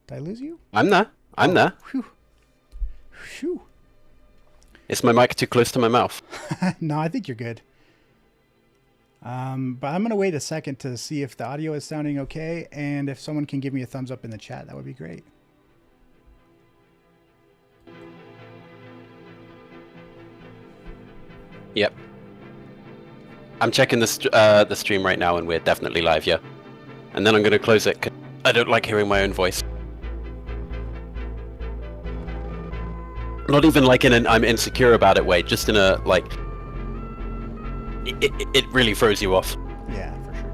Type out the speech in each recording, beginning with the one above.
Did I lose you? I'm there. I'm there. Whew. Phew. Is my mic too close to my mouth? No, I think you're good. But I'm going to wait a second to see if the audio is sounding okay. And if someone can give me a thumbs up in the chat, that would be great. Yep. I'm checking the stream right now, and we're definitely live, yeah. And then I'm going to close it, 'cause I don't like hearing my own voice. Not even like in an I'm insecure about it way, just in a, like... It really throws you off. Yeah, for sure.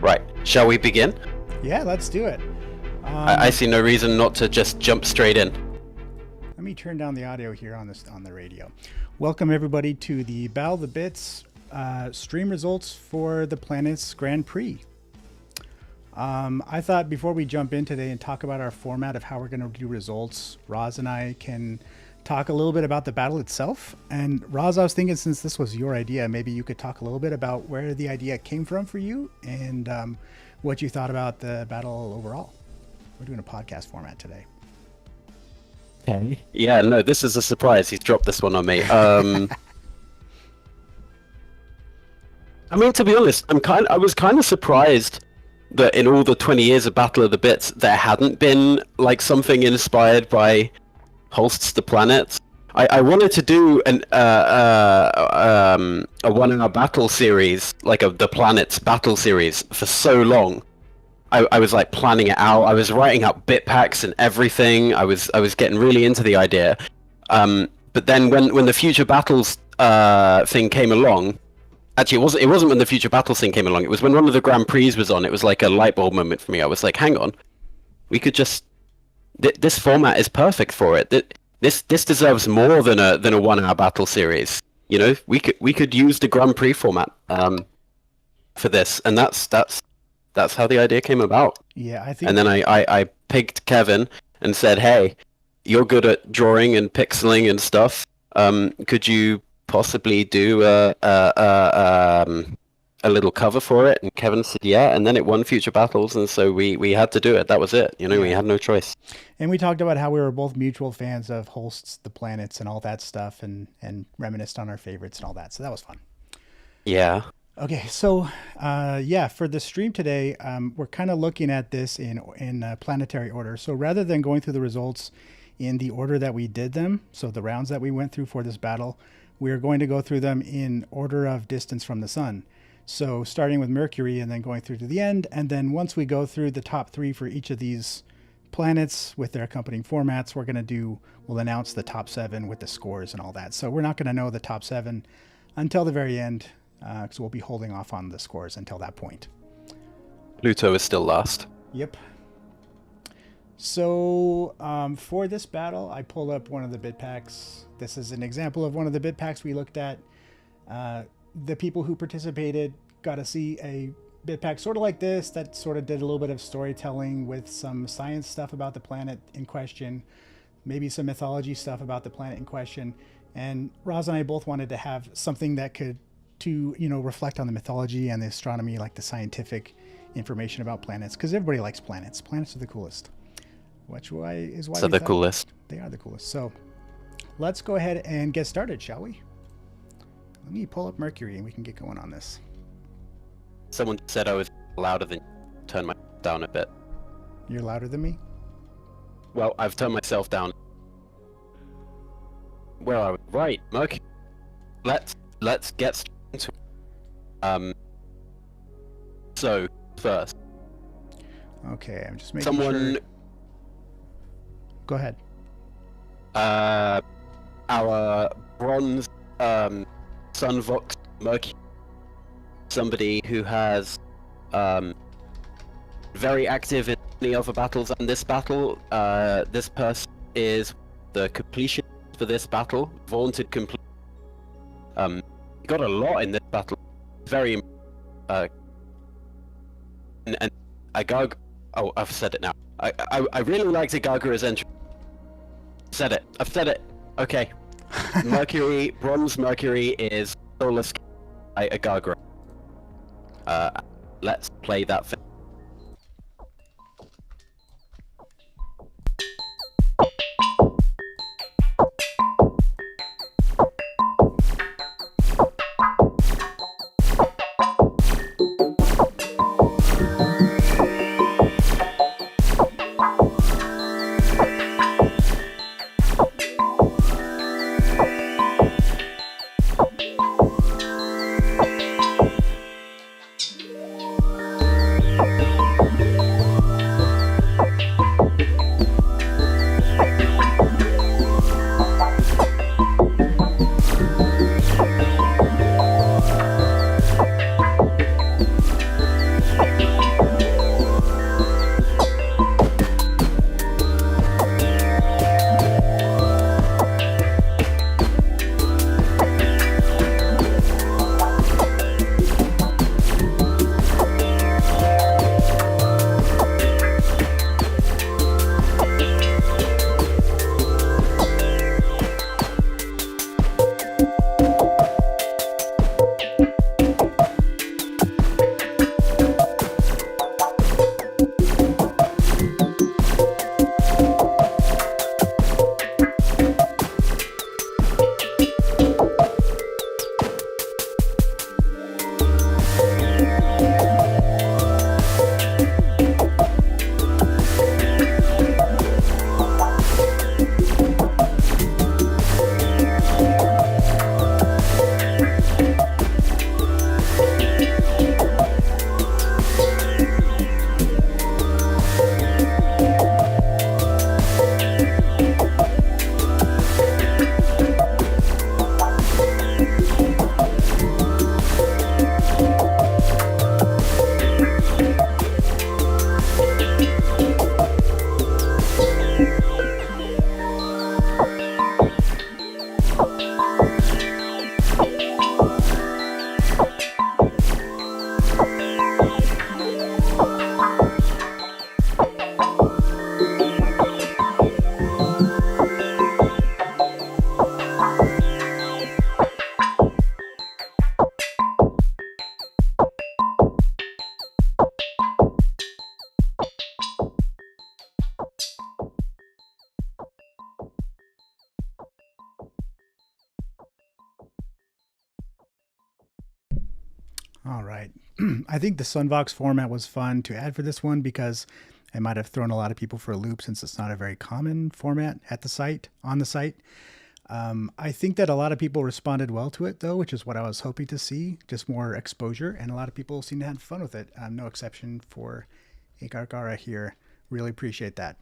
Right. Shall we begin? Yeah, let's do it. I see no reason not to just jump straight in. Let me turn down the audio here on the radio. Welcome everybody to the Battle of the Bits stream results for the Planets Grand Prix. I thought before we jump in today and talk about our format of how we're going to do results, Roz and I can talk a little bit about the battle itself. And Roz, I was thinking, since this was your idea, maybe you could talk a little bit about where the idea came from for you and what you thought about the battle overall. We're doing a podcast format today. Okay. Yeah, no, this is a surprise. He's dropped this one on me. I mean, to be honest, I was kind of surprised that in all the 20 years of Battle of the Bits, there hadn't been like something inspired by Holst's The Planets. I wanted to do a 1 hour battle series, like the Planets battle series, for so long. I was like planning it out. I was writing out bit packs and everything. I was getting really into the idea. But then when the Future Battles thing came along, actually it wasn't when the Future Battles thing came along. It was when one of the Grand Prix was on. It was like a light bulb moment for me. I was like, hang on, we could just this format is perfect for it. This deserves more than a 1 hour battle series. You know, we could use the Grand Prix format for this, and that's how the idea came about. Yeah, I think. And then I picked Kevin and said, hey, you're good at drawing and pixeling and stuff. Could you possibly do a little cover for it? And Kevin said, yeah. And then it won Future Battles, and so we had to do it. That was it. You know, we had no choice. And we talked about how we were both mutual fans of Holst's The Planets and all that stuff, and reminisced on our favorites and all that. So that was fun. Yeah. Okay, so yeah, for the stream today, we're kind of looking at this in planetary order. So rather than going through the results in the order that we did them, so the rounds that we went through for this battle, we're going to go through them in order of distance from the sun. So starting with Mercury and then going through to the end, and then once we go through the top 3 for each of these planets with their accompanying formats, we'll announce the top 7 with the scores and all that. So we're not going to know the top 7 until the very end, because we'll be holding off on the scores until that point. Pluto is still last. Yep. So for this battle, I pulled up one of the bid packs. This is an example of one of the bid packs we looked at. The people who participated got to see a bid pack sort of like this that sort of did a little bit of storytelling with some science stuff about the planet in question, maybe some mythology stuff about the planet in question. And Roz and I both wanted to have something that could reflect on the mythology and the astronomy, like the scientific information about planets, because everybody likes planets. Planets are the coolest. So the coolest. They are the coolest. So let's go ahead and get started, shall we? Let me pull up Mercury and we can get going on this. Someone said I was louder than you. Turn my down a bit. You're louder than me? Well, I've turned myself down. Where are we? Right, Mercury. Let's get straight into it. So first. Okay, I'm just making sure. Go ahead. Our bronze Sunvox Mercury, somebody who has very active in many other battles and this battle. This person is the completion for this battle, vaunted complete. He got a lot in this battle. Very and Agaga. Oh, I've said it now. I really liked Agaga's entry. Said it. I've said it. Okay. Mercury, bronze Mercury is solar scale by Agaga. Let's play that. All right. I think the Sunvox format was fun to add for this one because it might have thrown a lot of people for a loop since it's not a very common format at the site, on the site. I think that a lot of people responded well to it though, which is what I was hoping to see, just more exposure, and a lot of people seem to have fun with it. No exception for Agargara here. Really appreciate that.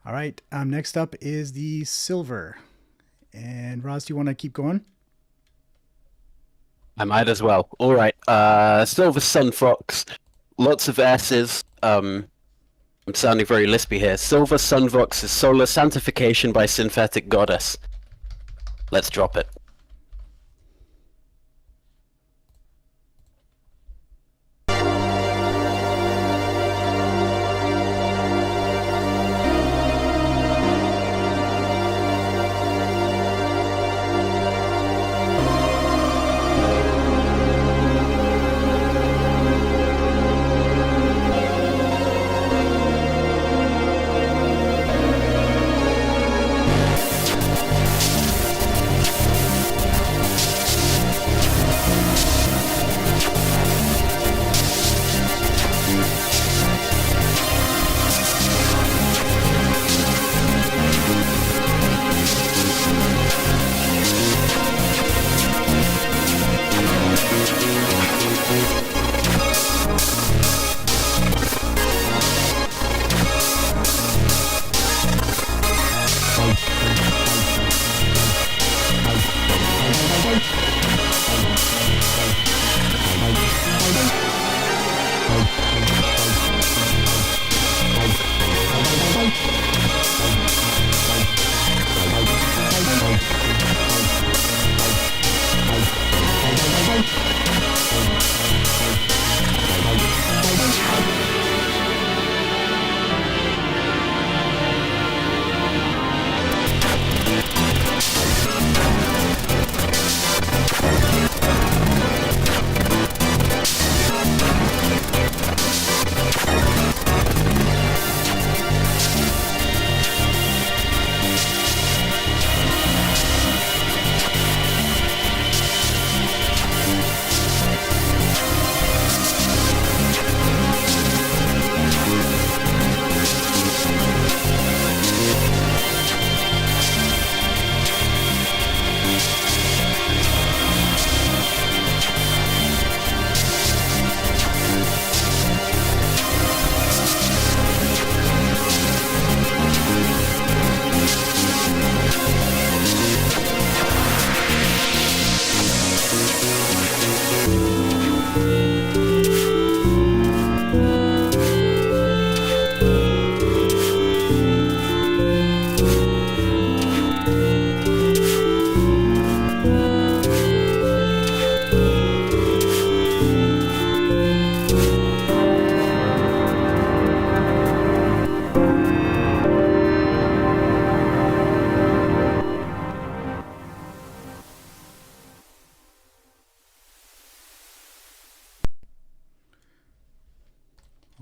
All right, next up is the silver. And Roz, do you want to keep going? I might as well. All right. Silver Sunfox. Lots of S's. I'm sounding very lispy here. Silver Sunvox is solar sanctification by synthetic goddess. Let's drop it.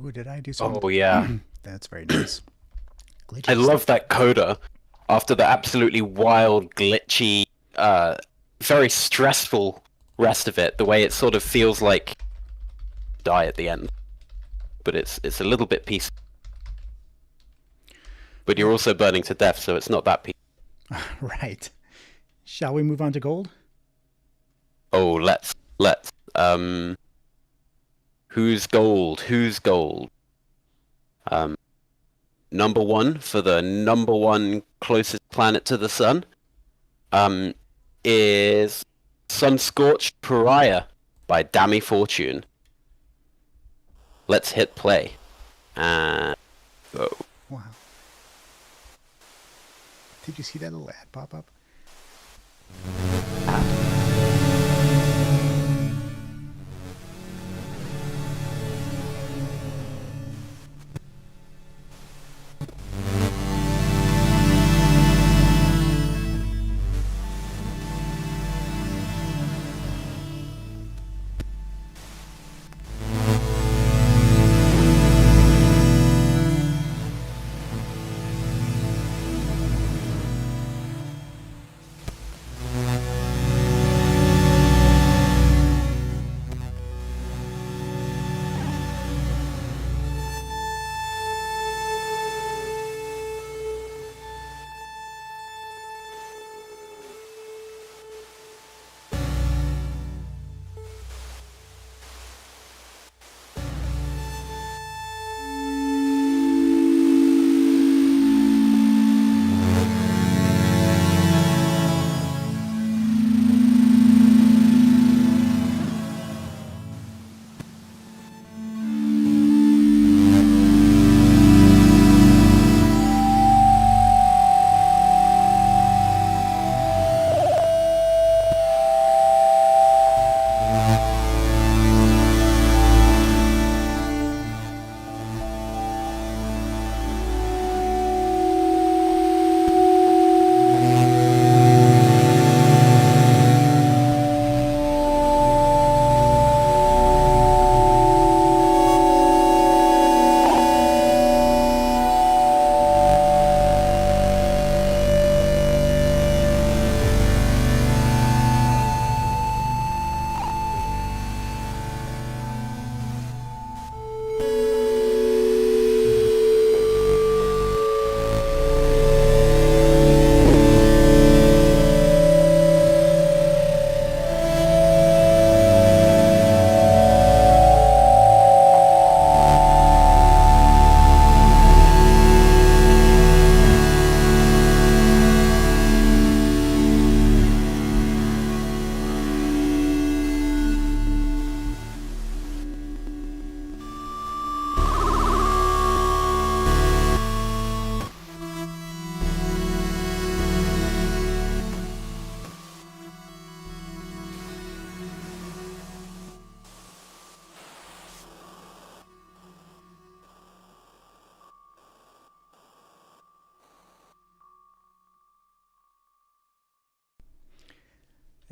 Ooh, did I do some? Oh yeah, That's very nice. I Glitchy love stuff. that coda after the absolutely wild, glitchy, uh, very stressful rest of it. The way it sort of feels like die at the end, but it's a little bit peaceful. But you're Well, also burning to death, so it's not that peaceful. right. Shall we move on to gold? Oh, let's. Who's gold? Who's gold? Um, number one for the number one closest planet to the sun. Um, is Sun-Scorched Pariah by Dammy Fortune. Let's hit play. And go. Wow. Did you see that little ad pop up?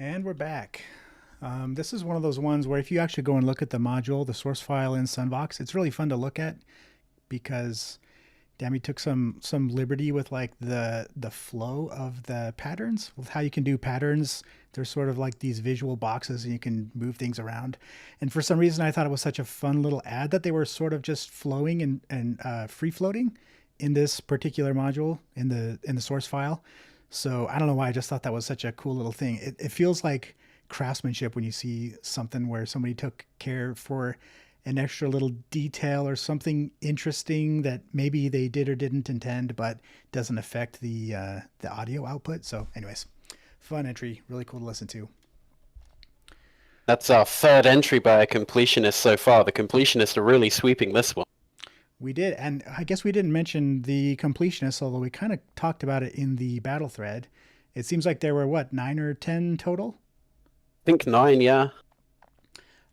And we're back. This is one of those ones where if you actually go and look at the module, the source file in Sunvox, it's really fun to look at because Dammy took some liberty with like the flow of the patterns, with how you can do patterns. There's sort of like these visual boxes and you can move things around. And for some reason, I thought it was such a fun little ad that they were sort of just flowing and free floating in this particular module in the source file. So I don't know why I just thought that was such a cool little thing. It feels like craftsmanship when you see something where somebody took care for an extra little detail or something interesting that maybe they did or didn't intend, but doesn't affect the audio output. So, anyways, fun entry, really cool to listen to. That's our third entry by a completionist so far. The completionists are really sweeping this one. We did, and I guess we didn't mention the completionist, although we kind of talked about it in the battle thread. It seems like there were what 9 or 10 total. I think 9, yeah.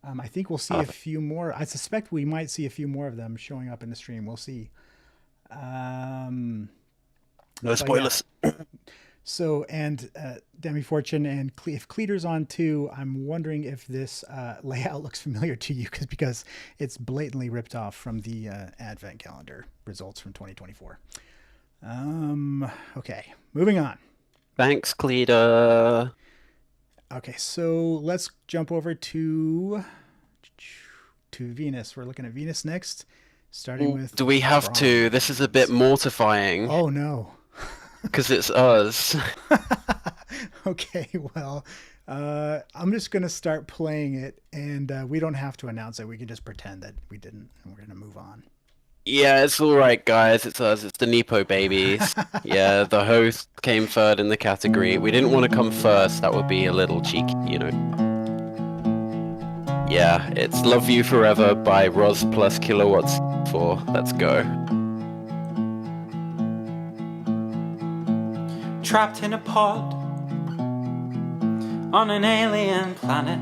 I think we'll see a few more. I suspect we might see a few more of them showing up in the stream. We'll see. Um, No but yeah, spoilers. So, and Demi Fortune and if Cleater's on too, I'm wondering if this layout looks familiar to you because it's blatantly ripped off from the Advent calendar results from 2024. Okay, moving on. Thanks, Cleta. Okay, so let's jump over to Venus. We're looking at Venus next, starting with. Do we have to? This is a bit mortifying. Oh no. Because it's us. Okay, well, I'm just gonna start playing it, and we don't have to announce it. We can just pretend that we didn't, and we're gonna move on. Yeah, it's all right, guys. It's us. It's the Nepo babies. Yeah, the host came third in the category. We didn't want to come first. That would be a little cheeky, you know. Yeah, it's Love You Forever by Roz plus Kilowatts 4. Let's go. Trapped in a pod on an alien planet.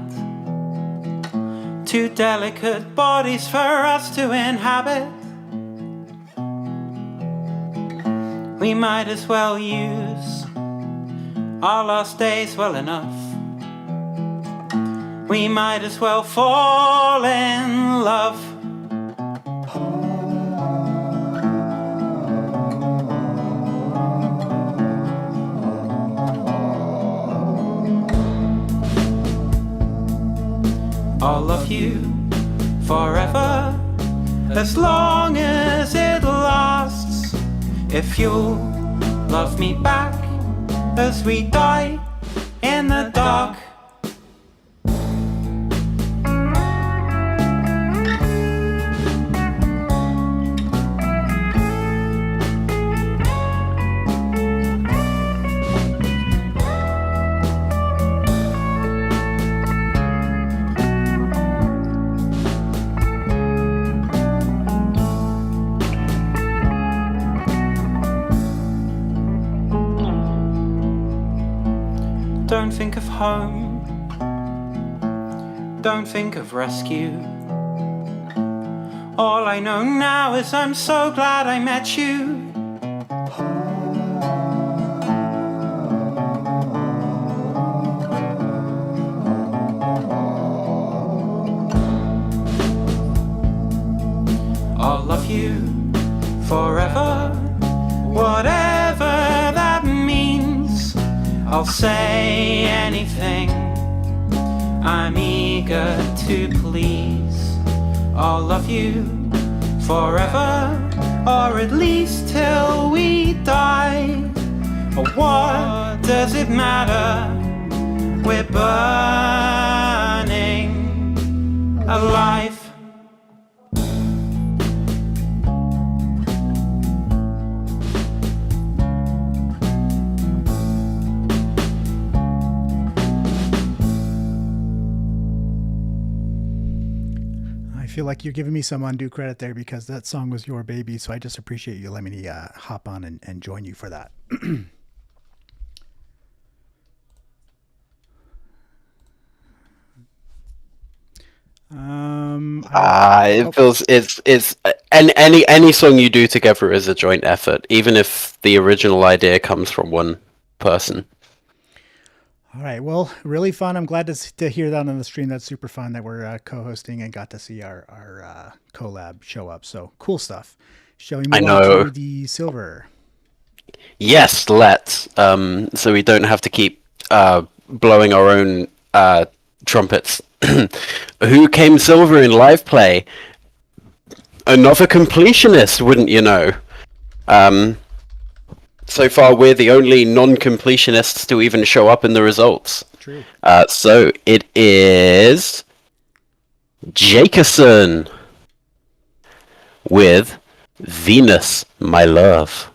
Two delicate bodies for us to inhabit. We might as well use our last days well enough. We might as well fall in love. I'll love you forever, as long as it lasts. If you'll love me back, as we die in the dark. Don't think of home, don't think of rescue. All I know now is I'm so glad I met you. I'll love you forever, whatever that means. I'll say anything, I'm eager to please. I'll love you forever, or at least till we die. Or what does it matter? We're burning alive. I feel like you're giving me some undue credit there because that song was your baby, so I just appreciate you letting me hop on and join you for that. It feels it's any song you do together is a joint effort, even if the original idea comes from one person. All right. Well, really fun. I'm glad to hear that on the stream. That's super fun that we're co-hosting and got to see our collab show up. So cool stuff. Shall we move on to the silver? Yes, let's. So we don't have to keep blowing our own trumpets. Who came silver in live play? Another completionist, wouldn't you know? So far, we're the only non-completionists to even show up in the results. True. So it is Jakeson with Venus, My Love.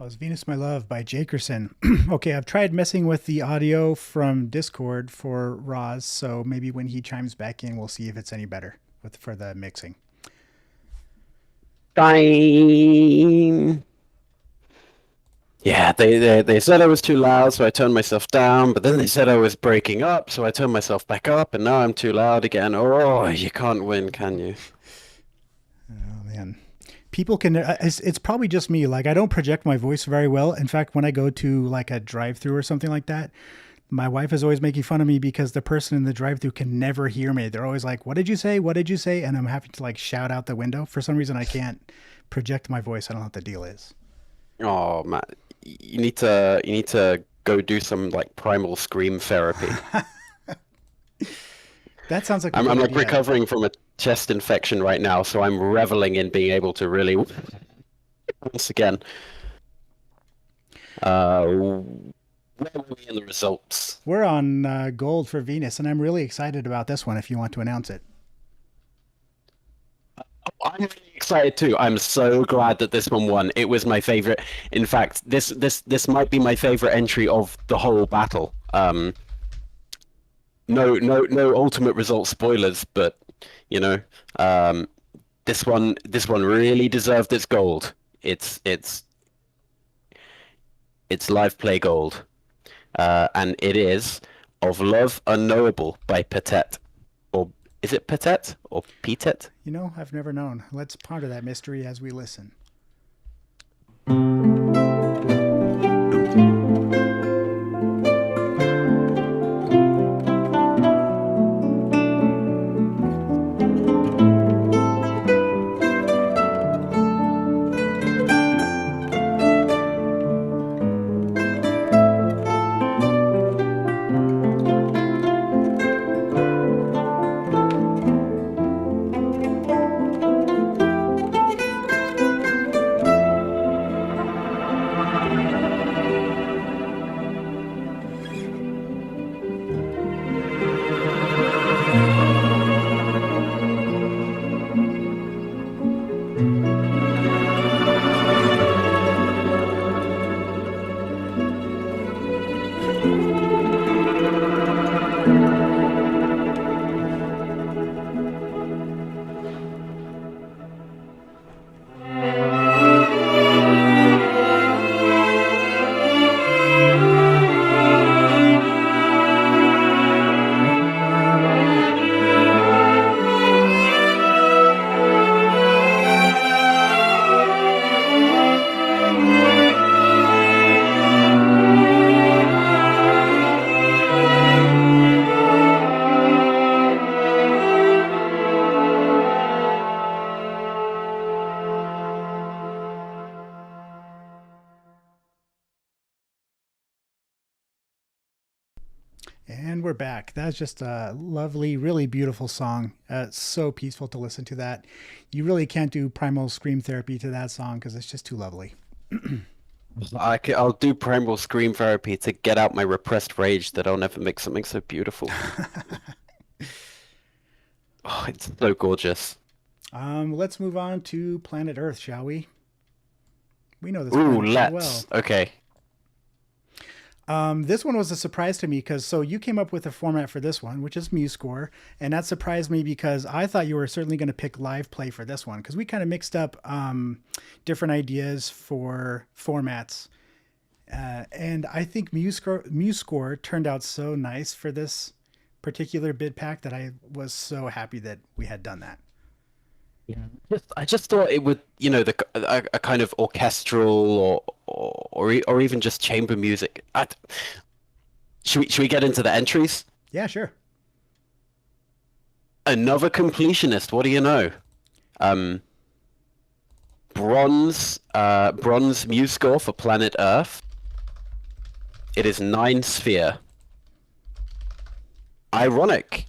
was Venus My Love by Jakerson. Okay, I've tried messing with the audio from Discord for Roz, so maybe when he chimes back in, we'll see if it's any better for the mixing. Fine. Yeah, they said I was too loud, so I turned myself down, but then they said I was breaking up, so I turned myself back up, and now I'm too loud again. Oh, you can't win, can you? Oh, man. People can, it's probably just me. Like, I don't project my voice very well. In fact, when I go to like a drive-through or something like that, my wife is always making fun of me because the person in the drive-through can never hear me. They're always like, "What did you say? What did you say?" And I'm having to like shout out the window. For some reason, I can't project my voice. I don't know what the deal is. Oh, man, you need to go do some like primal scream therapy. That sounds like I'm good like idea. recovering from a chest infection right now, so I'm reveling in being able to really once again. Where were we in the results? We're on gold for Venus, and I'm really excited about this one if you want to announce it. I'm really excited too. I'm so glad that this one won. It was my favorite. In fact, this might be my favorite entry of the whole battle. No ultimate result spoilers, but you know, this one really deserved its gold. It's live play gold. And it is Of Love Unknowable by Petet. Or is it Petet or Petet? You know, I've never known. Let's ponder that mystery as we listen. And we're back. That's just a lovely, really beautiful song. It's so peaceful to listen to that. You really can't do primal scream therapy to that song because it's just too lovely. I'll do primal scream therapy to get out my repressed rage that I'll never make something so beautiful. Oh, it's so gorgeous. Let's move on to Planet Earth, shall we? We know this Ooh, planet so let's. well. Okay. This one was a surprise to me because so you came up with a format for this one, which is MuseScore, and that surprised me because I thought you were certainly going to pick live play for this one because we kind of mixed up different ideas for formats, and I think MuseScore turned out so nice for this particular bid pack that I was so happy that we had done that. Yeah. I just thought it would, a kind of orchestral or even just chamber music. Should we get into the entries? Yeah, sure. Another completionist. What do you know? Bronze MuseScore for Planet Earth. It is 9 sphere. Ironic,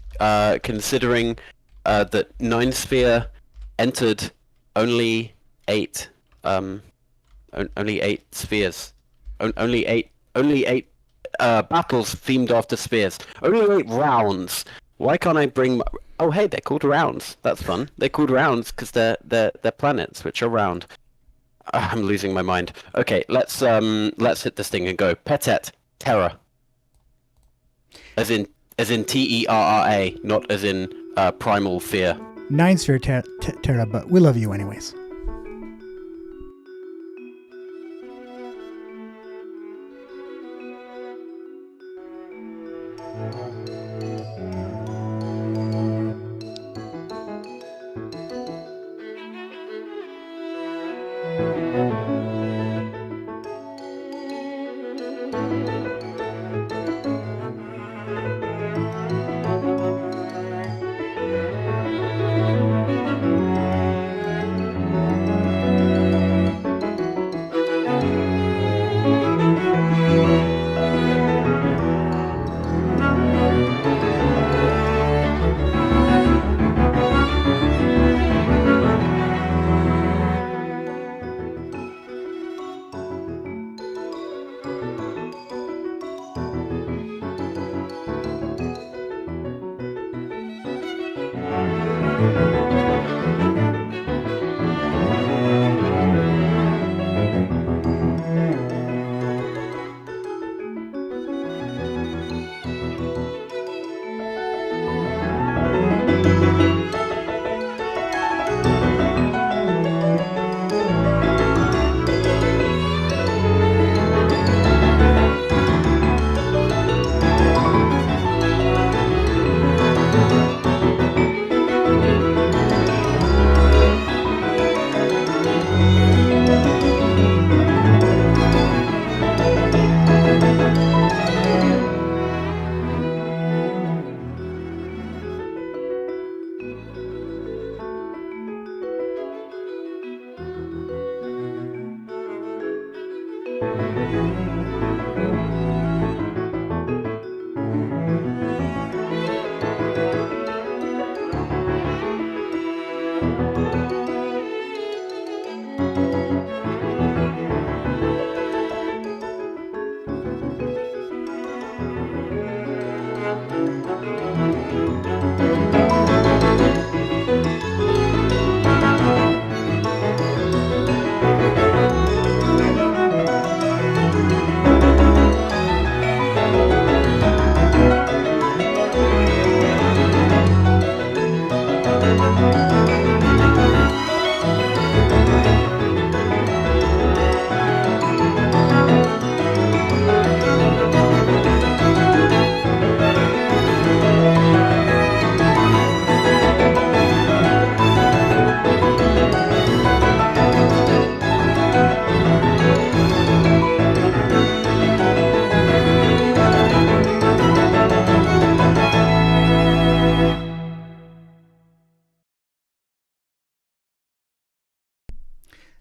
considering that 9 sphere entered only 8 spheres, only eight battles themed after spheres, only 8 rounds. Why can't I bring oh hey, they're called rounds. That's fun. They're called rounds because they're planets which are round. I'm losing my mind. Okay, let's hit this thing and go. Petet Terra. As in Terra, not as in primal fear. 9 Sphere Terra, but we love you anyways.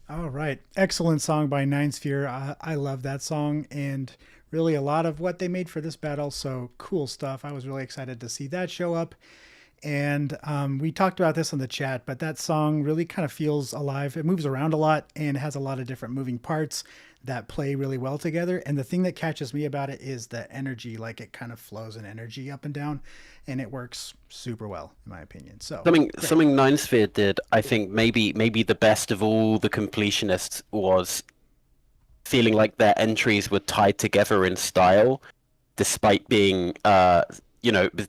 All right. Excellent song by 9 Sphere. I love that song and really a lot of what they made for this battle. So cool stuff. I was really excited to see that show up. And we talked about this in the chat, but that song really kind of feels alive. It moves around a lot and has a lot of different moving parts that play really well together. And the thing that catches me about it is the energy, like it kind of flows in energy up and down, and it works super well, in my opinion. So something Nine Sphere did, I think maybe the best of all the completionists was feeling like their entries were tied together in style, despite being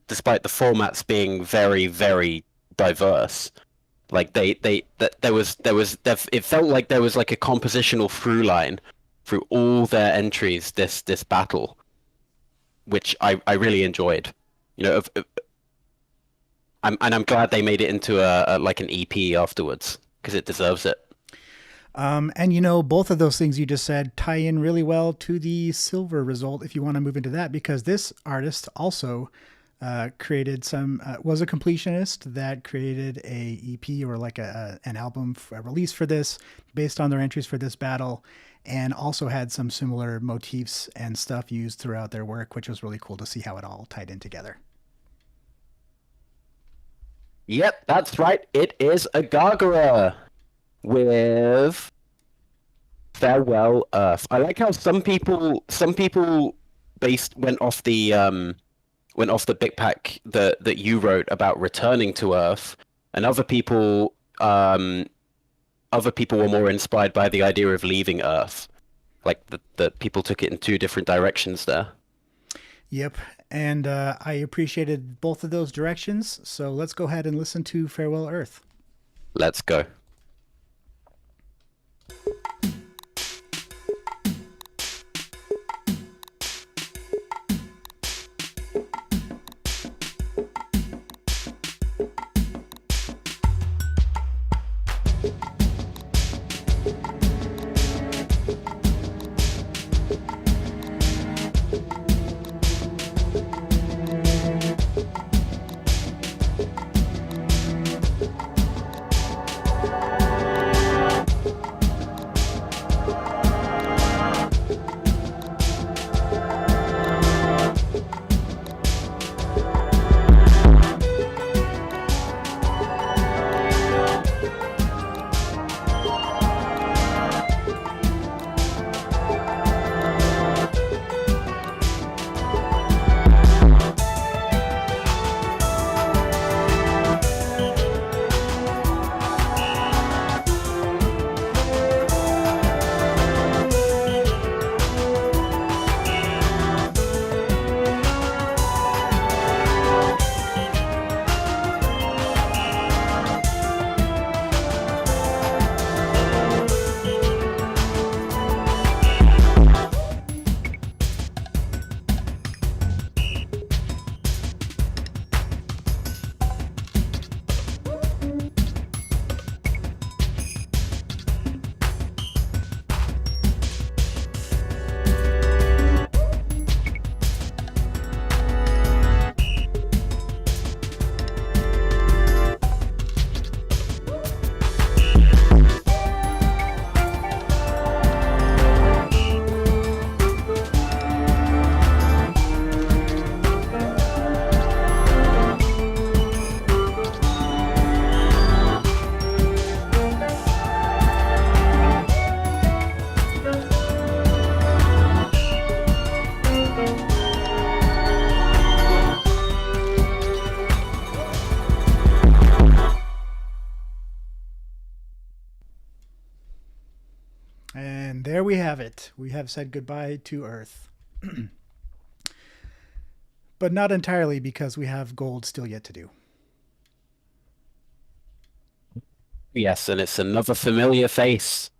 despite the formats being very, very diverse. Like it felt like there was like a compositional through line through all their entries this battle, which I really enjoyed. I'm glad they made it into a like an EP afterwards, because it deserves it. And both of those things you just said tie in really well to the silver result if you want to move into that, because this artist also created was a completionist that created a EP or like an album, a release for this based on their entries for this battle, and also had some similar motifs and stuff used throughout their work, which was really cool to see how it all tied in together. Yep, that's right. It is a Gargara with Farewell Earth. I like how some people went off the big pack that you wrote about returning to Earth, and other people other people were more inspired by the idea of leaving Earth. Like the people took it in two different directions there. Yep. And I appreciated both of those directions. So let's go ahead and listen to Farewell Earth. Let's go. And there we have it. We have said goodbye to Earth. But not entirely, because we have gold still yet to do. Yes, and it's another familiar face.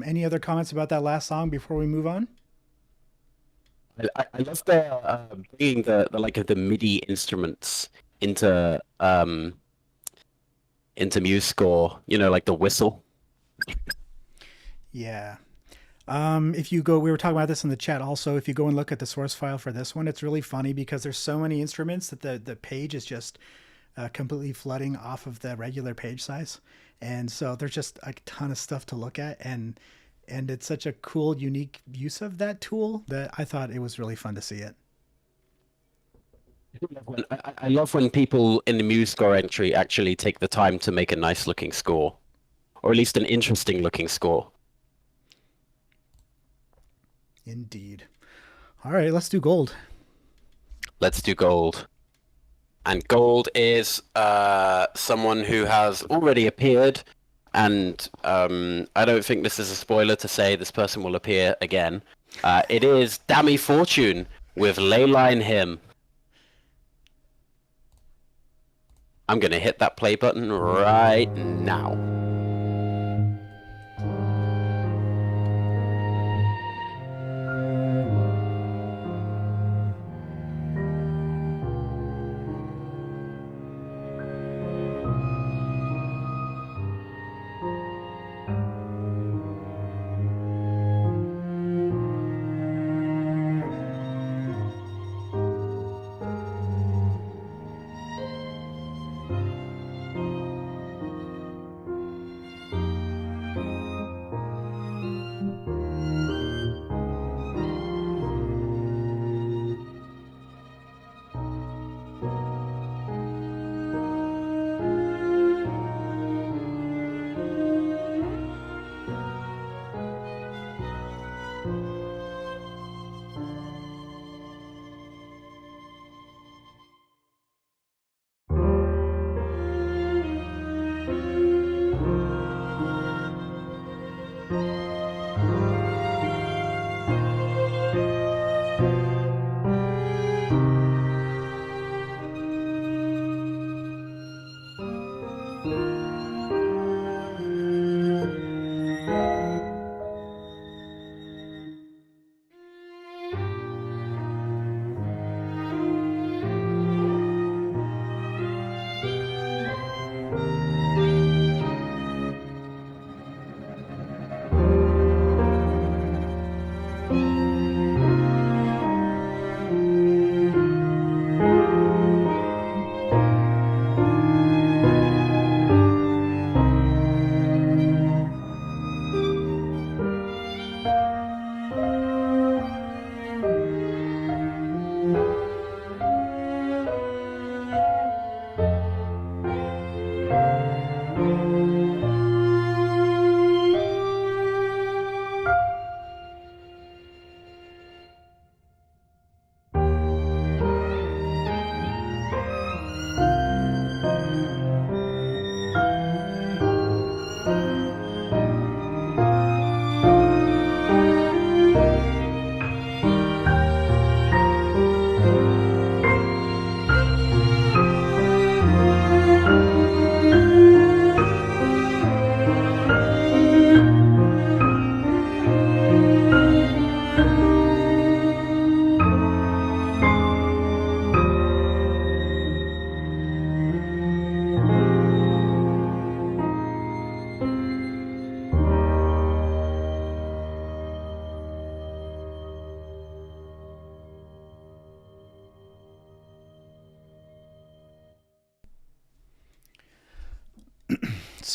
Any other comments about that last song before we move on? I love the bringing the MIDI instruments into Muse score. You know, like the whistle. Yeah. If you go, we were talking about this in the chat also. If you go and look at the source file for this one, it's really funny because there's so many instruments that the page is just completely flooding off of the regular page size. And so there's just a ton of stuff to look at. And it's such a cool, unique use of that tool that I thought it was really fun to see it. I love when people in the Muse score entry actually take the time to make a nice looking score, or at least an interesting looking score. Indeed. All right, let's do gold. Let's do gold. And gold is someone who has already appeared, and I don't think this is a spoiler to say this person will appear again. It is Dammy Fortune with Leyline Hymn. I'm going to hit that play button right now.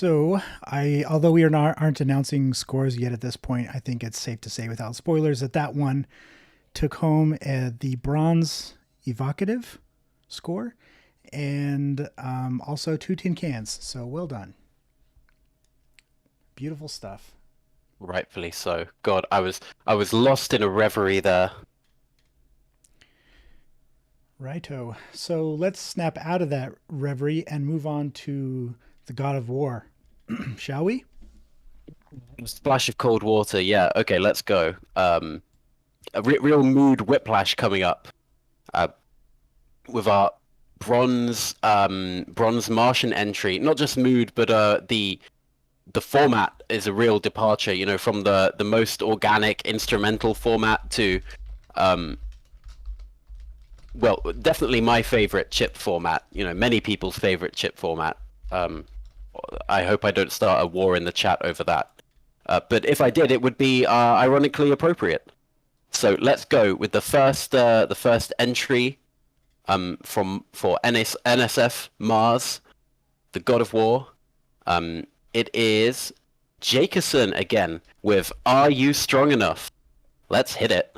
So, although we aren't announcing scores yet at this point, I think it's safe to say without spoilers that one took home the bronze evocative score and also 2 tin cans. So well done. Beautiful stuff. Rightfully so. God, I was lost in a reverie there. Righto. So let's snap out of that reverie and move on to the God of War. Shall we? Splash of cold water. Yeah. Okay, let's go. A real mood whiplash coming up. With our bronze Martian entry. Not just mood, but the format is a real departure. You know, from the most organic instrumental format to well, definitely my favorite chip format. You know, many people's favorite chip format. I hope I don't start a war in the chat over that. But if I did, it would be ironically appropriate. So let's go with the first entry for NSF Mars, the God of War. It is Jakeson again with "Are You Strong Enough?" Let's hit it.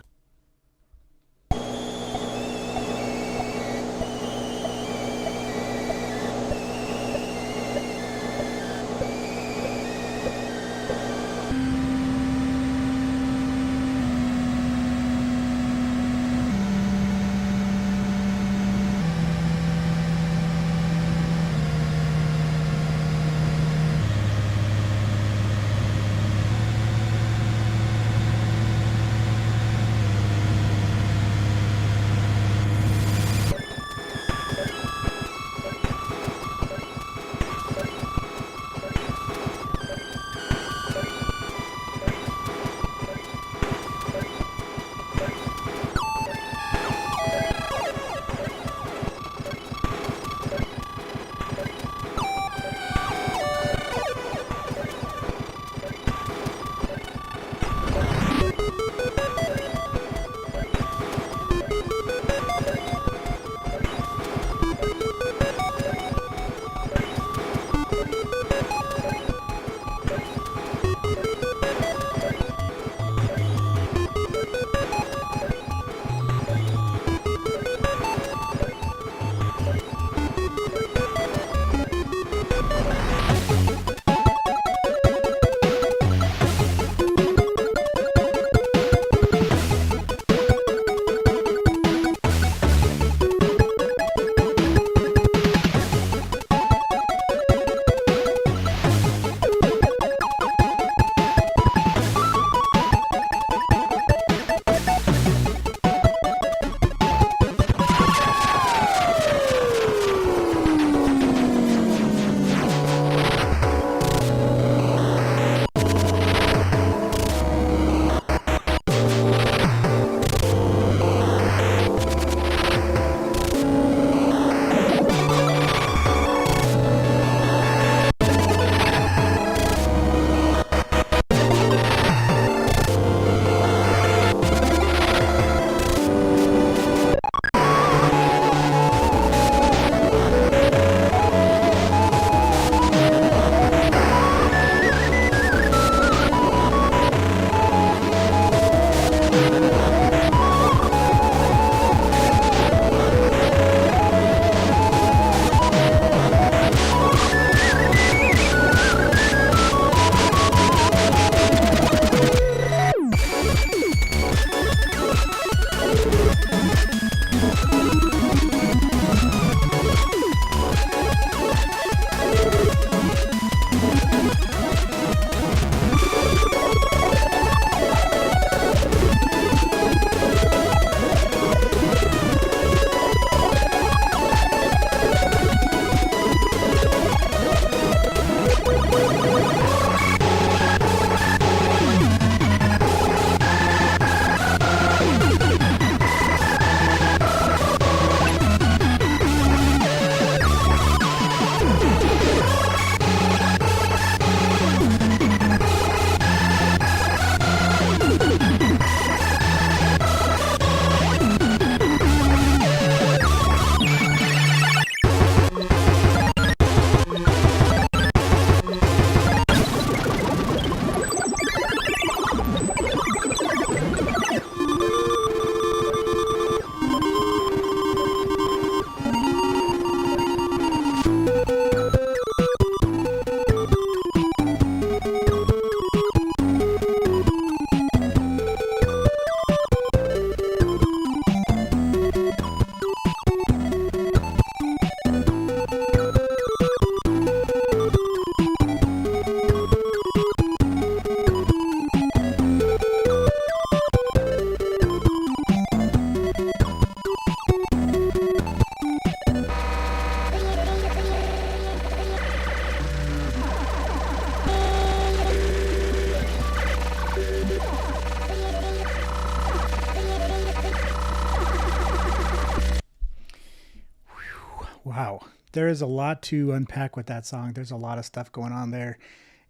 Wow. There is a lot to unpack with that song. There's a lot of stuff going on there.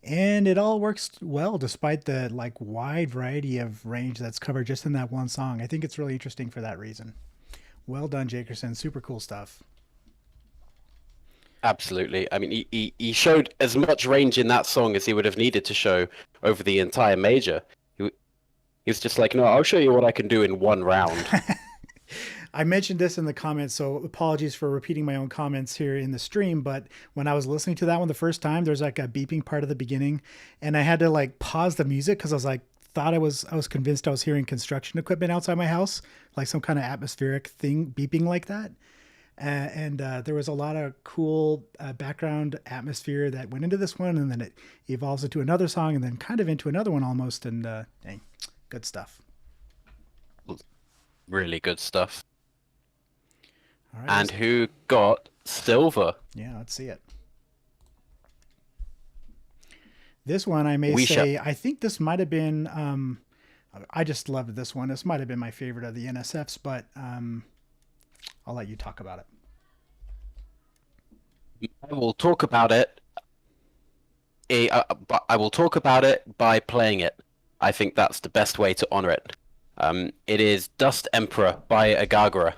And it all works well despite the like wide variety of range that's covered just in that one song. I think it's really interesting for that reason. Well done, Jakerson. Super cool stuff. Absolutely. I mean, he showed as much range in that song as he would have needed to show over the entire major. He was just like, no, I'll show you what I can do in one round. I mentioned this in the comments, so apologies for repeating my own comments here in the stream. But when I was listening to that one the first time, there's like a beeping part at the beginning, and I had to like pause the music because I was like, I was convinced I was hearing construction equipment outside my house, like some kind of atmospheric thing beeping like that. And there was a lot of cool background atmosphere that went into this one, and then it evolves into another song, and then kind of into another one almost. And dang, good stuff. Really good stuff. All right, And who got silver? yeah, let's see it. This one, I may We say, I think this might have been. I just loved this one. This might have been my favorite of the NSFs, but I'll let you talk about it. I will talk about it. I will talk about it by playing it. I think that's the best way to honor it. It is Dust Emperor by Agagura.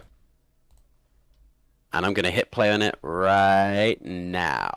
And I'm going to hit play on it right now.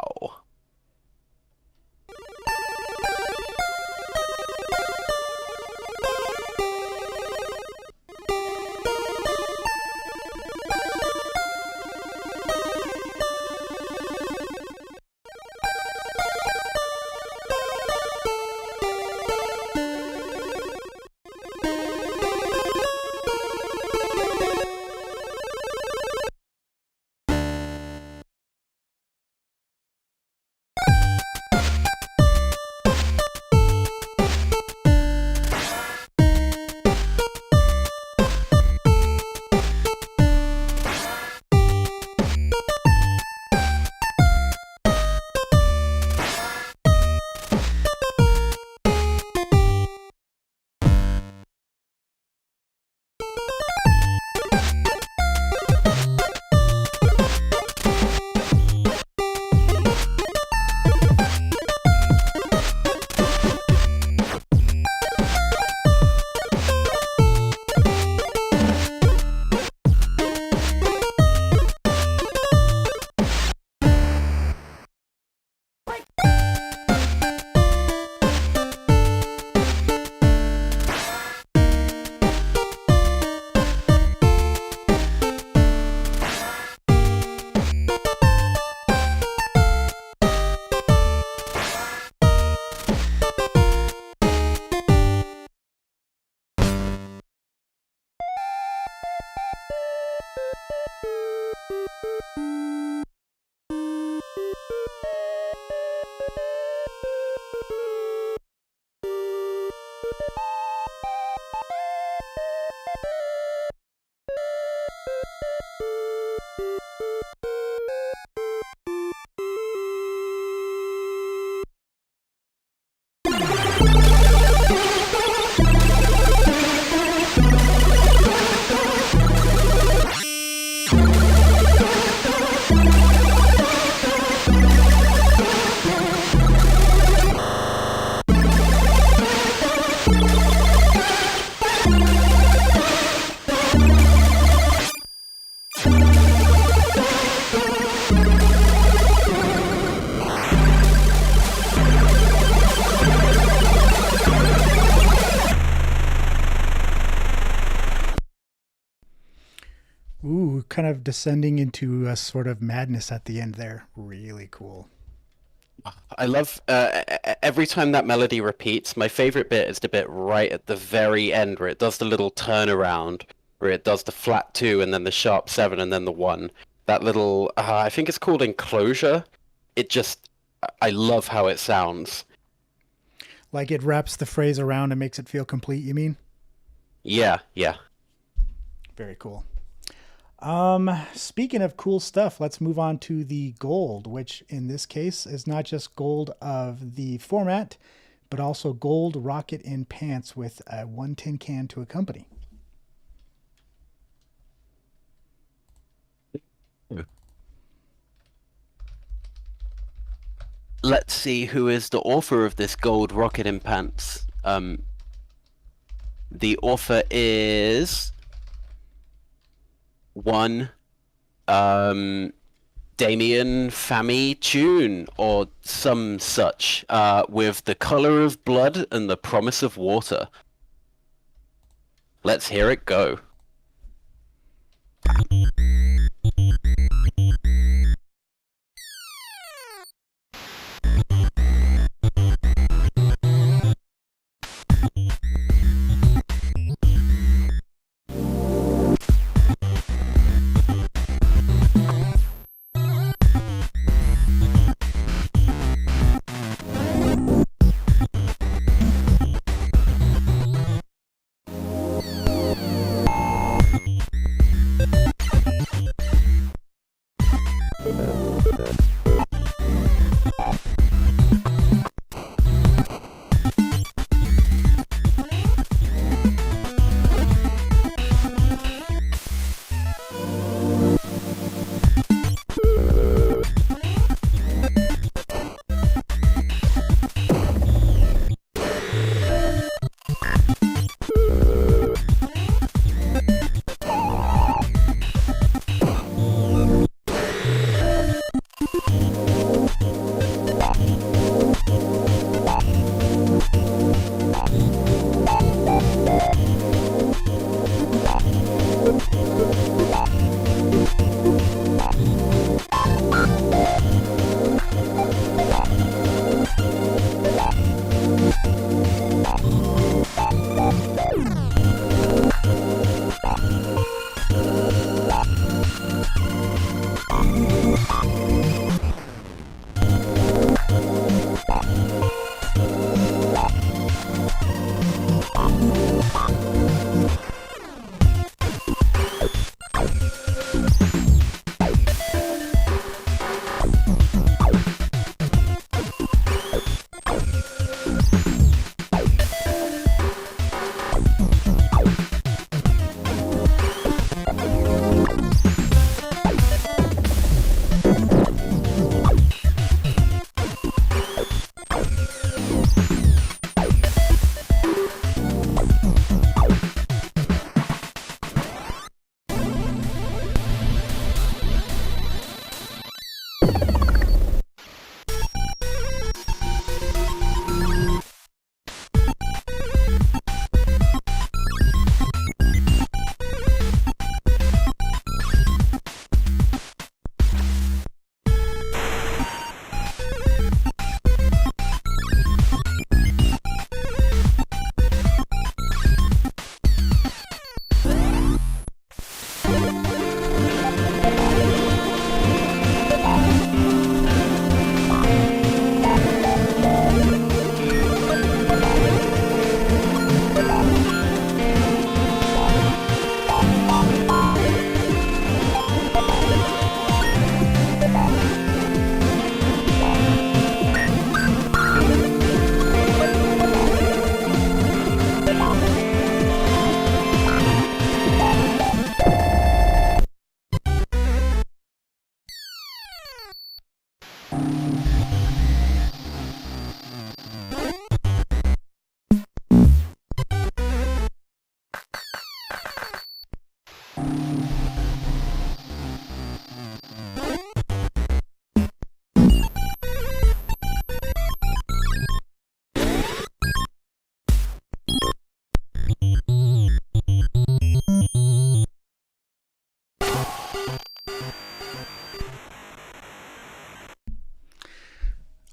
Ooh, kind of descending into a sort of madness at the end there. Really cool. I love every time that melody repeats. My favorite bit is the bit right at the very end where it does the little turnaround, where it does the flat 2 and then the sharp 7 and then the 1. That little, I think it's called enclosure. It just, I love how it sounds. Like it wraps the phrase around and makes it feel complete, you mean? Yeah, yeah. Very cool. Speaking of cool stuff, let's move on to the gold, which in this case is not just gold of the format, but also gold rocket in pants with a 1 tin can to accompany. let's see who is the author of this gold rocket in pants. The author is one Damien Fami Tune or some such, with The Color of Blood and The Promise of Water. Let's hear it go.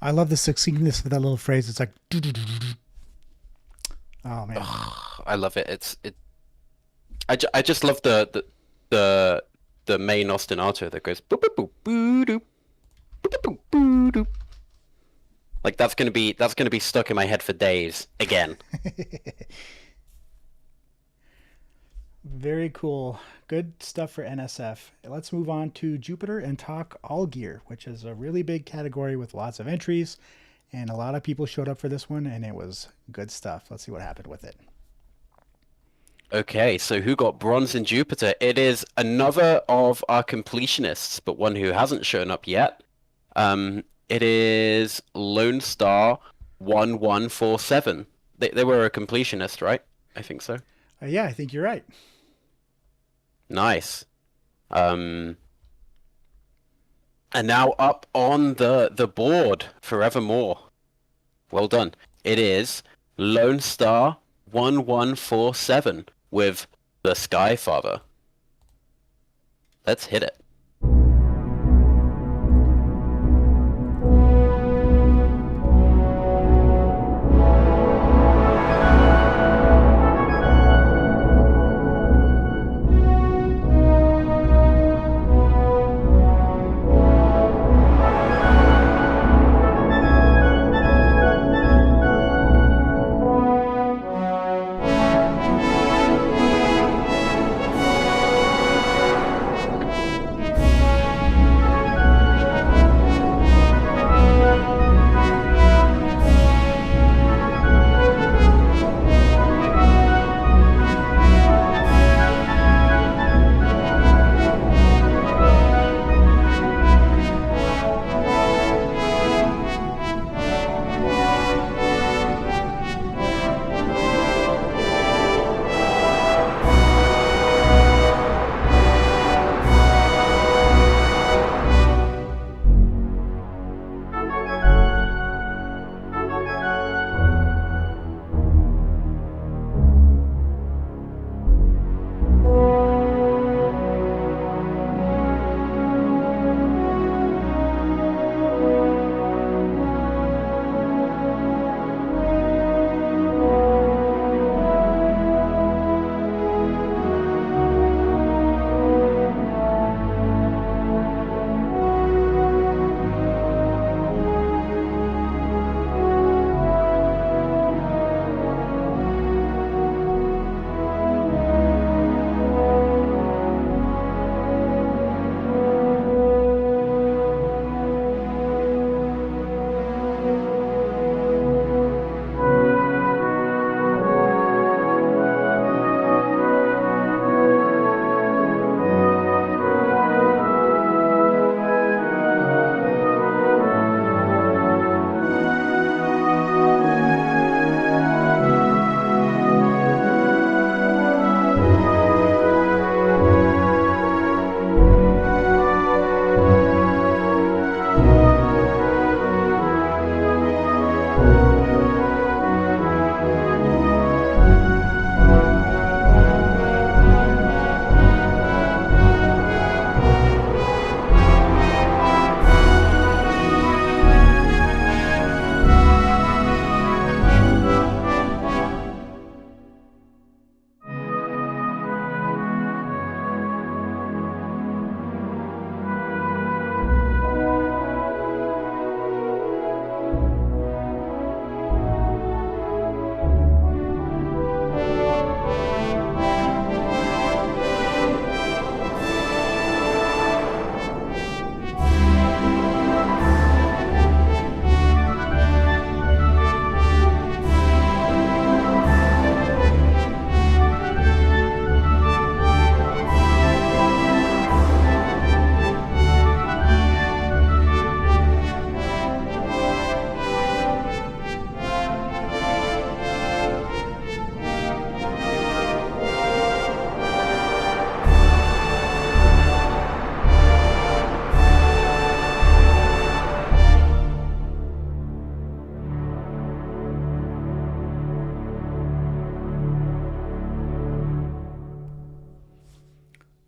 I love the succinctness of that little phrase. It's like, oh man. I love it. I just love the main ostinato that goes boop boop boop boo doop boop boop boo doop. Like that's gonna be stuck in my head for days again. Very cool. Good stuff for NSF. Let's move on to Jupiter and talk All Gear, which is a really big category with lots of entries. And a lot of people showed up for this one, and it was good stuff. Let's see what happened with it. Okay, so who got bronze in Jupiter? It is another of our completionists, but one who hasn't shown up yet. It is Lone Star 1147. They were a completionist, right? I think so. Yeah, I think you're right. Nice. Um, and now up on the board forevermore. Well done. It is Lone Star 1147 with the Skyfather. Let's hit it.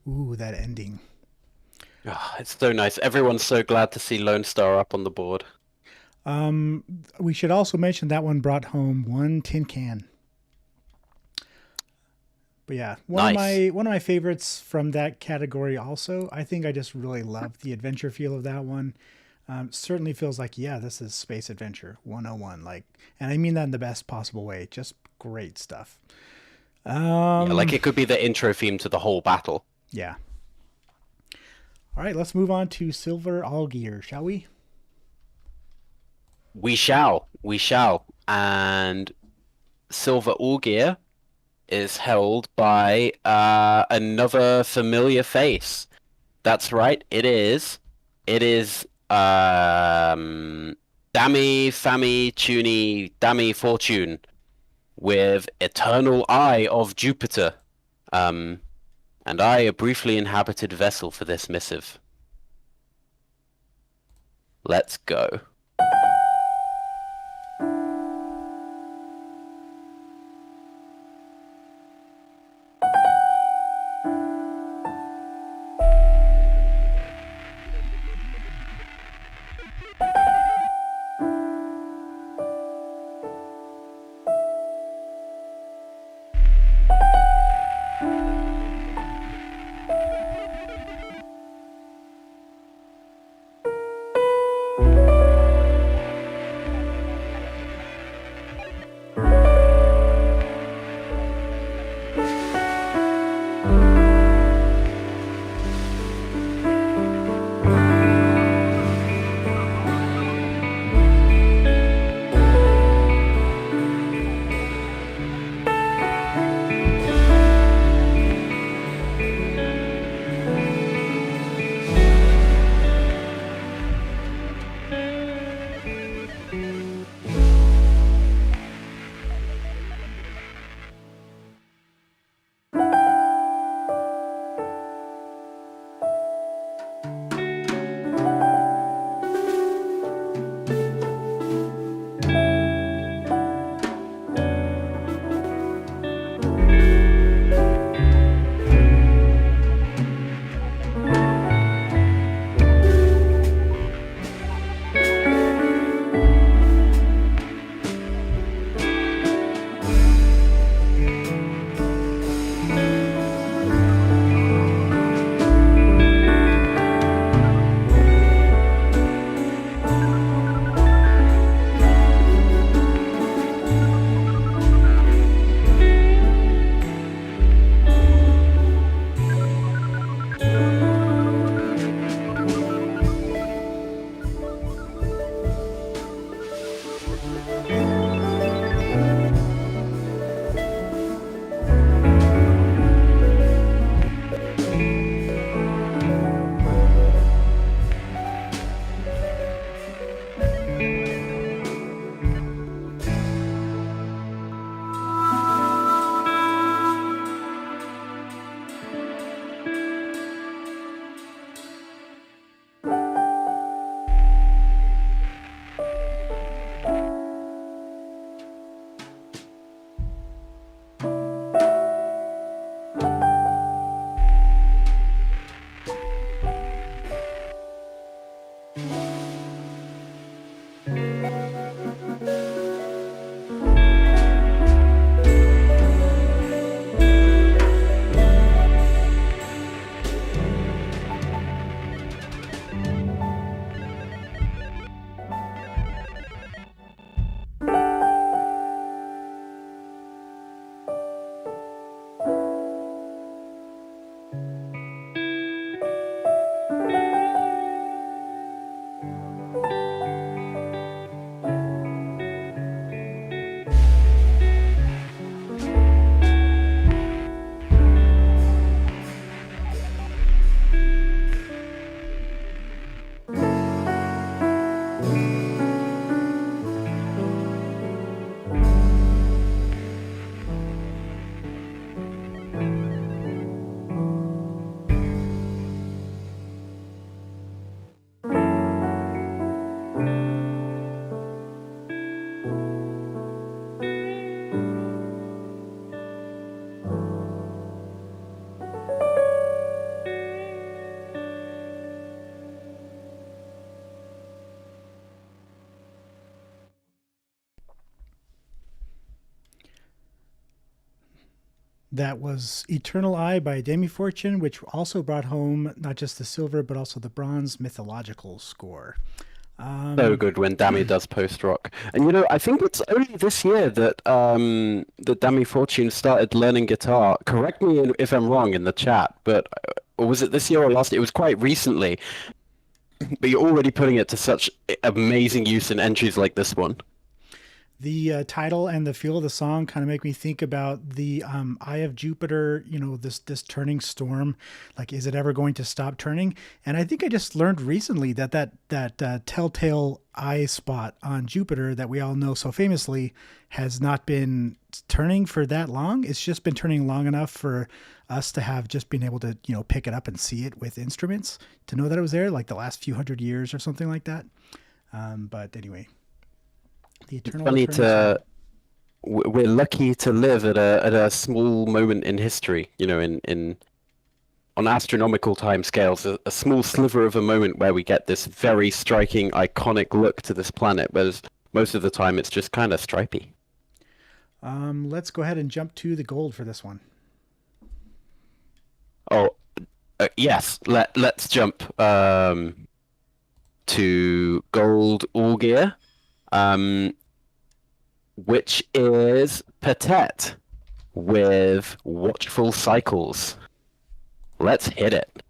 Ooh, that ending. Oh, it's so nice. Everyone's so glad to see Lone Star up on the board. We should also mention that one brought home 1 tin can. But yeah, Nice. one of my favorites from that category. Also, I think I just really love the adventure feel of that one. Certainly feels like, yeah, this is space adventure 101. Like, and I mean that in the best possible way. Just great stuff. Yeah, like it could be the intro theme to the whole battle. Yeah. All right, let's move on to Silver Allgear, shall we? We shall. We shall. And Silver Allgear is held by another familiar face. That's right. It is Dammy, Fammy, Tuny, Dammy, Fortune with Eternal Eye of Jupiter. And I, a briefly inhabited vessel for this missive. Let's go. That was Eternal Eye by Demi Fortune, which also brought home not just the silver, but also the bronze mythological score. So good when Dammy does post rock. And you know, I think it's only this year that that Dammy Fortune started learning guitar. Correct me if I'm wrong in the chat, but or was it this year or last? It was quite recently. But you're already putting it to such amazing use in entries like this one. The title and the feel of the song kind of make me think about the eye of Jupiter. You know, this turning storm. Like, is it ever going to stop turning? And I think I just learned recently that telltale eye spot on Jupiter that we all know so famously has not been turning for that long. It's just been turning long enough for us to have just been able to, you know, pick it up and see it with instruments to know that it was there, like the last few hundred years or something like that. But anyway. The eternal Funny return to we're lucky to live at a small moment in history, you know, in on astronomical timescales, a small sliver of a moment where we get this very striking, iconic look to this planet, whereas most of the time it's just kind of stripy. Let's go ahead and jump to the gold for this one. Oh, yes. Let's jump to gold all gear. Which is Patet with Watchful Cycles. Let's hit it.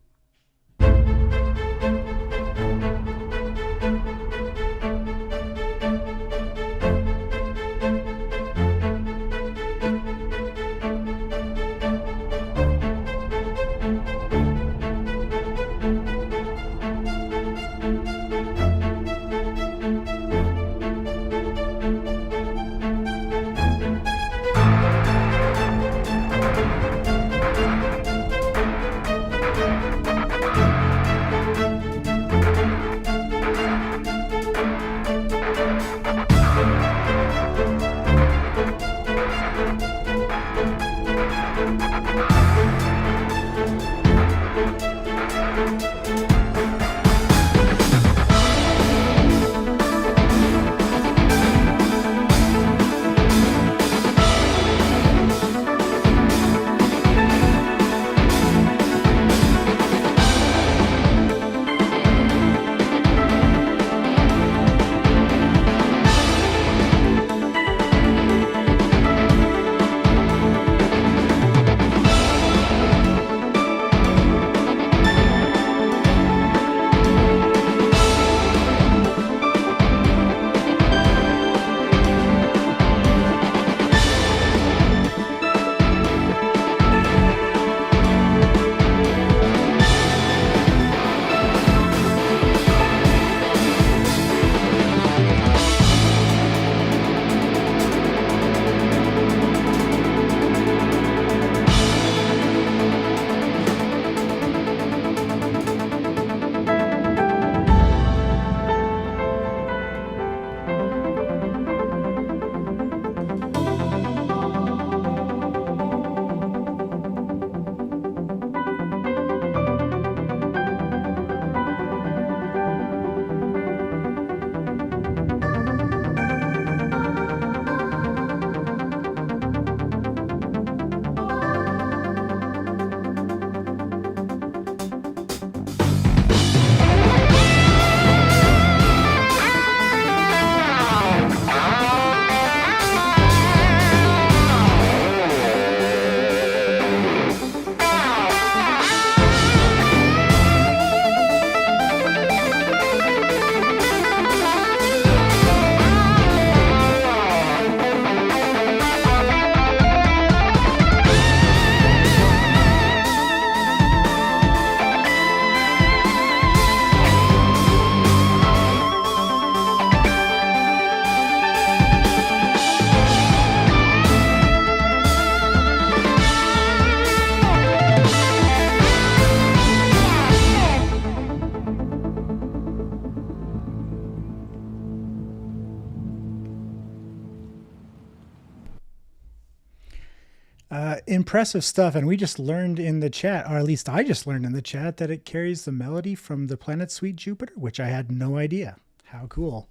Impressive stuff. And we just learned in the chat, or at least I just learned in the chat, that it carries the melody from the planet Sweet Jupiter, which I had no idea. How cool.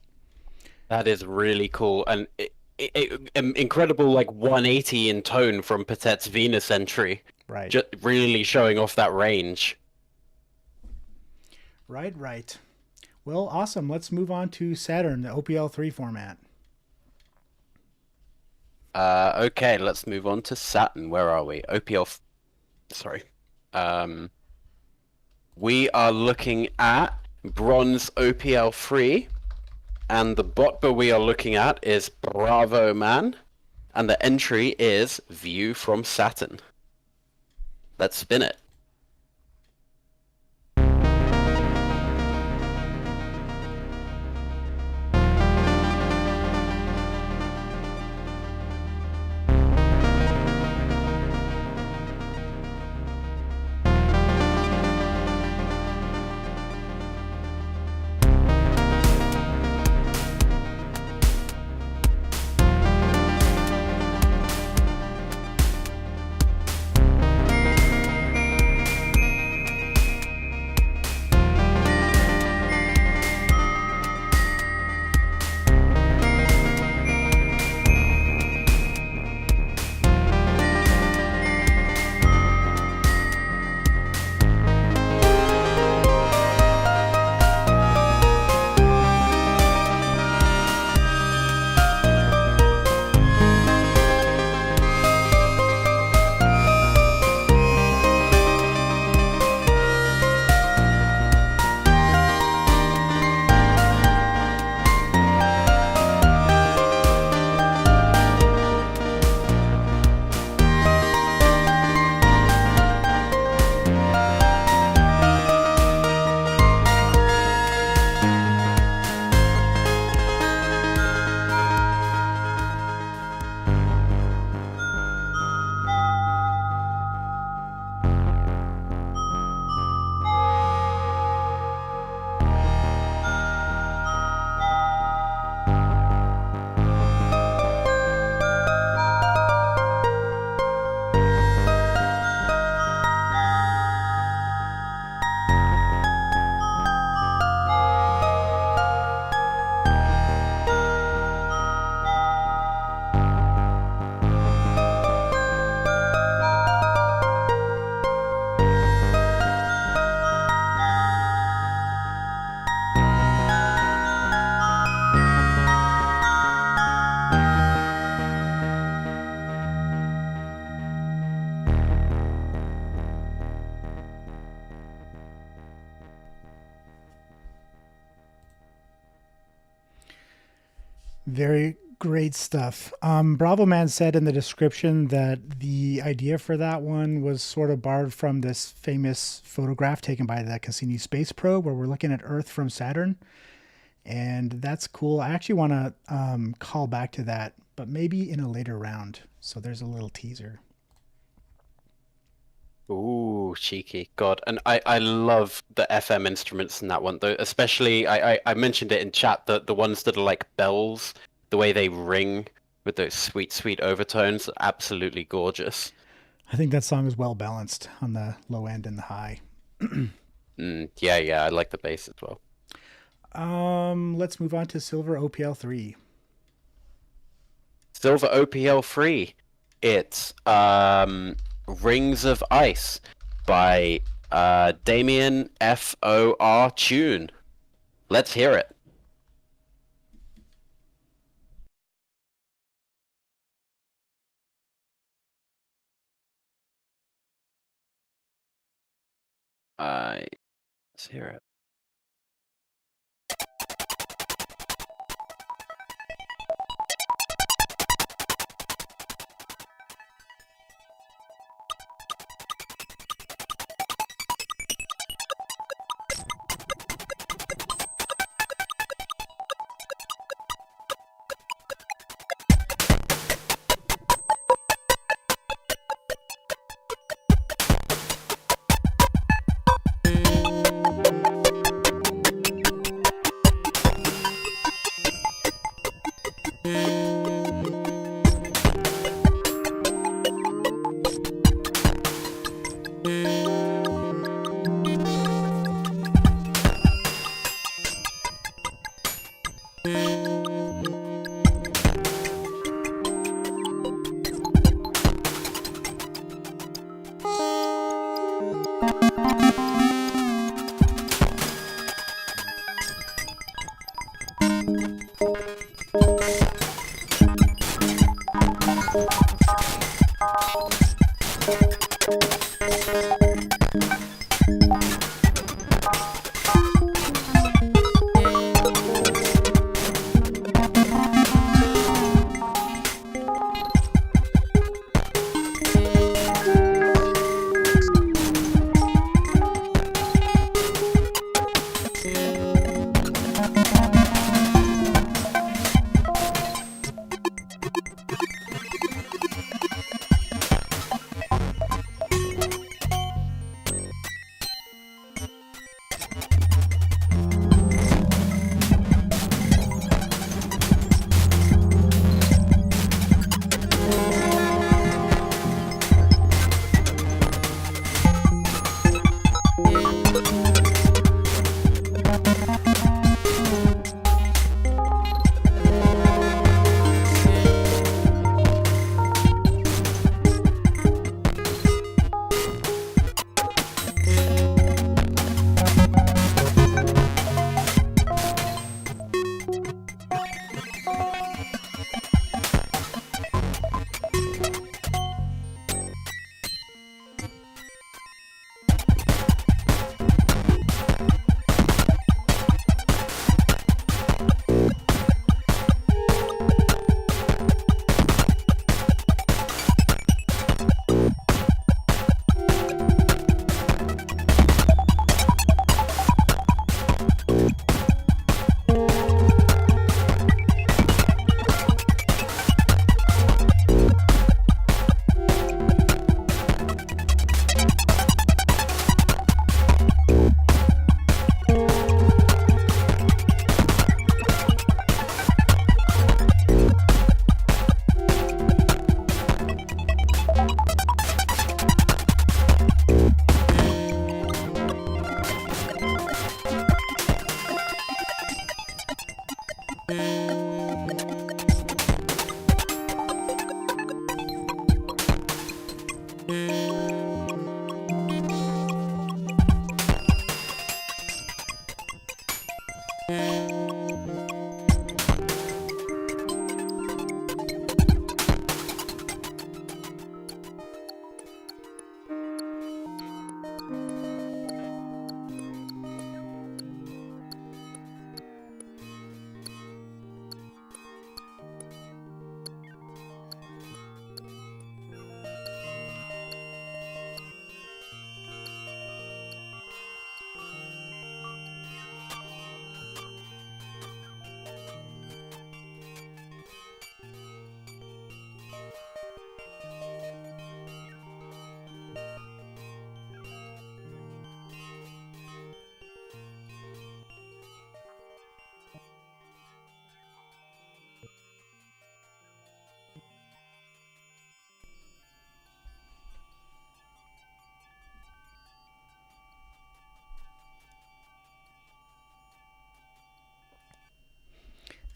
That is really cool. And incredible, like 180 in tone from Patet's Venus entry. Right. Just really showing off that range. Right. Well, awesome. Let's move on to Saturn, the OPL3 format. Okay, let's move on to Saturn. Where are we? OPL. Sorry. We are looking at bronze OPL3. and the bot that we are looking at is Bravo Man, and the entry is View from Saturn. Let's spin it. Very great stuff. Bravo Man said in the description that the idea for that one was sort of borrowed from this famous photograph taken by the Cassini space probe where we're looking at Earth from Saturn. And that's cool. I actually want to call back to that, but maybe in a later round. So there's a little teaser. Ooh, cheeky. God. And I love the FM instruments in that one, though. Especially, I mentioned it in chat, the ones that are like bells, the way they ring with those sweet, sweet overtones, absolutely gorgeous. I think that song is well balanced on the low end and the high. Yeah, I like the bass as well. Let's move on to Silver OPL 3. Silver OPL 3. It's Rings of Ice by Damien FOR Tune. Let's hear it. Let's hear it.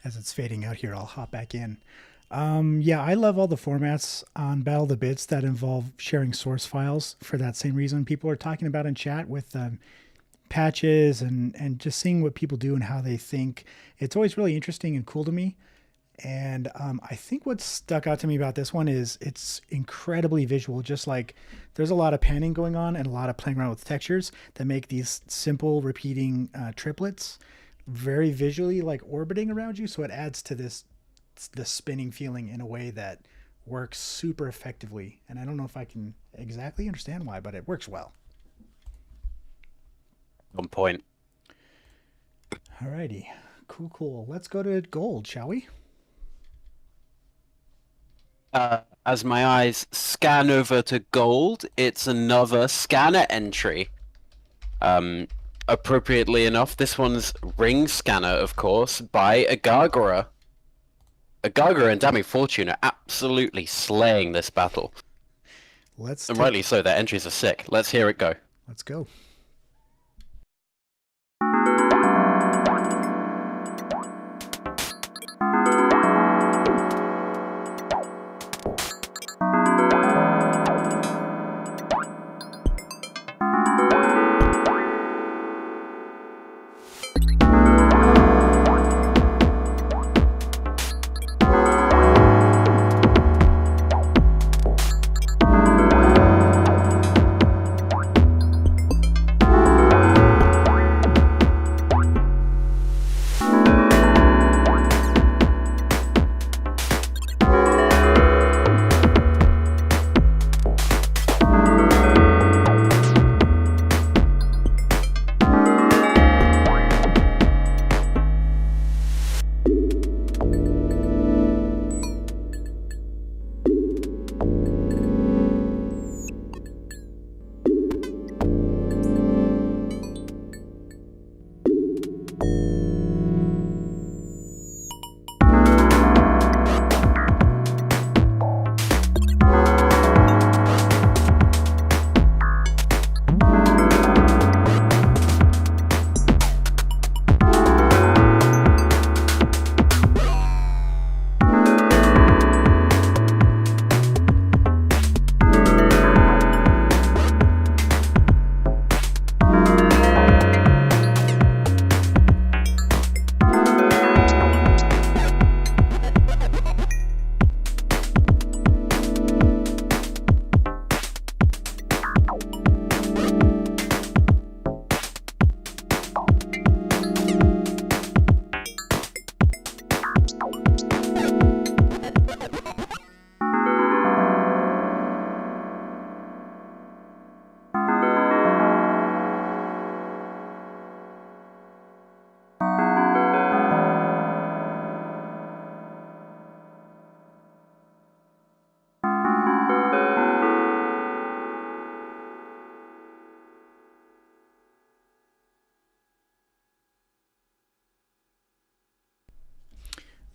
As it's fading out here, I'll hop back in. Yeah, I love all the formats on Battle of the Bits that involve sharing source files for that same reason people are talking about in chat with patches and just seeing what people do and how they think. It's always really interesting and cool to me. And I think what stuck out to me about this one is it's incredibly visual. Just like there's a lot of panning going on and a lot of playing around with textures that make these simple repeating triplets very visually like orbiting around you. So it adds to the spinning feeling in a way that works super effectively. And I don't know if I can exactly understand why, but it works well. On point. Alrighty, cool. Let's go to gold, shall we? As my eyes scan over to gold, it's another scanner entry. Appropriately enough, this one's Ring Scanner, of course, by Agagora. Agagora and Damning Fortune are absolutely slaying this battle. And rightly so, their entries are sick. Let's hear it go. Let's go.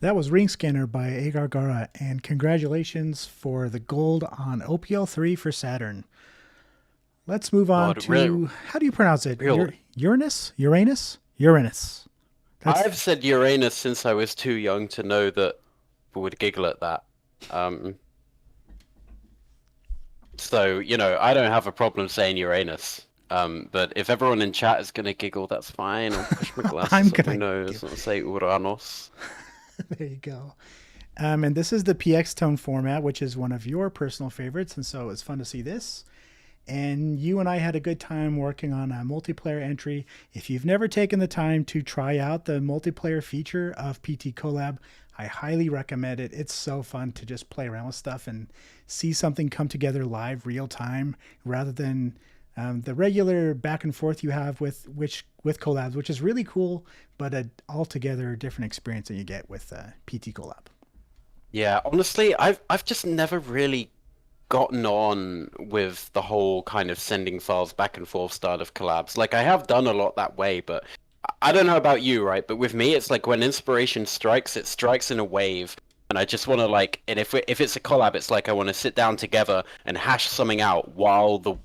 That was Ring Scanner by Agagora, and congratulations for the gold on OPL3 for Saturn. Let's move on to, how do you pronounce it? Uranus? Uranus. I've said Uranus since I was too young to know that people would giggle at that. So, you know, I don't have a problem saying Uranus. But if everyone in chat is going to giggle, that's fine. I'll push my glasses up my nose and say Uranus. There you go. And this is the PX Tone format, which is one of your personal favorites, and so it's fun to see this. And you and I had a good time working on a multiplayer entry. If you've never taken the time to try out the multiplayer feature of PT Collab, I highly recommend it. It's so fun to just play around with stuff and see something come together live, real time, rather than the regular back and forth you have with collabs, which is really cool, but an altogether different experience than you get with PT Collab. Yeah, honestly, I've just never really gotten on with the whole kind of sending files back and forth style of collabs. Like, I have done a lot that way, but I don't know about you, right? But with me, it's like when inspiration strikes, it strikes in a wave. And I just want to and if it's a collab, it's like I want to sit down together and hash something out while the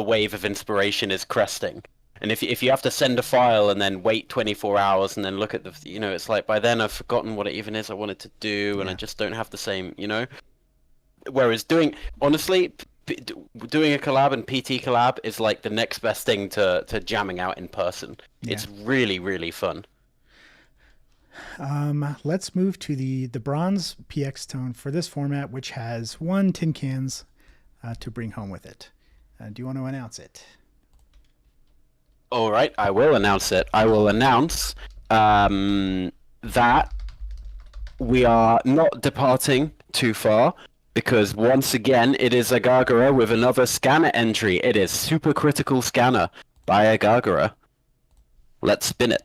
wave of inspiration is cresting. And if you have to send a file and then wait 24 hours and then look at the, it's like by then I've forgotten what it even is I wanted to do, and I just don't have the same, Whereas honestly, doing a collab and PT collab is like the next best thing to jamming out in person. Yeah. It's really, really fun. Let's move to the bronze PX tone for this format, which has 1 tin cans to bring home with it. Do you want to announce it? All right, I will announce it. I will announce that we are not departing too far, because once again, it is Agagara with another scanner entry. It is Supercritical Scanner by Agagara. Let's spin it.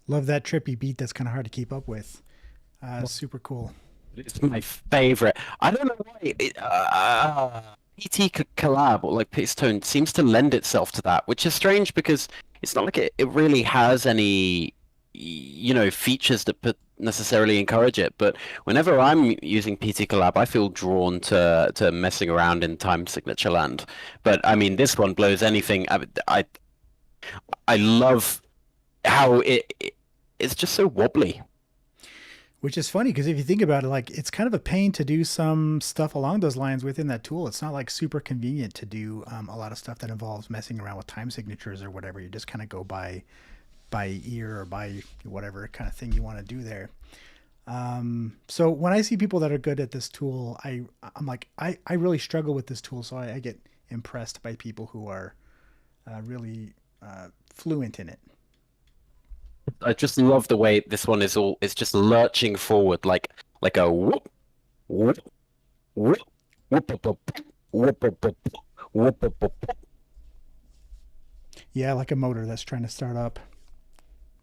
Love that trippy beat that's kind of hard to keep up with. Super cool. It's my favorite. I don't know why PT collab or like Pistone seems to lend itself to that, which is strange because it's not like it really has any features that necessarily encourage it. But whenever I'm using PT collab, I feel drawn to messing around in time signature land. But I mean, this one blows anything. I love how it's just so wobbly. Which is funny because if you think about it, like it's kind of a pain to do some stuff along those lines within that tool. It's not like super convenient to do a lot of stuff that involves messing around with time signatures or whatever. You just kind of go by ear or by whatever kind of thing you want to do there. So when I see people that are good at this tool, I'm like, I really struggle with this tool. So I get impressed by people who are really fluent in it. I just love the way this one is just lurching forward like a whoop, whoop, whoop, whoop, whoop, whoop, whoop, whoop, whoop. Yeah, like a motor that's trying to start up.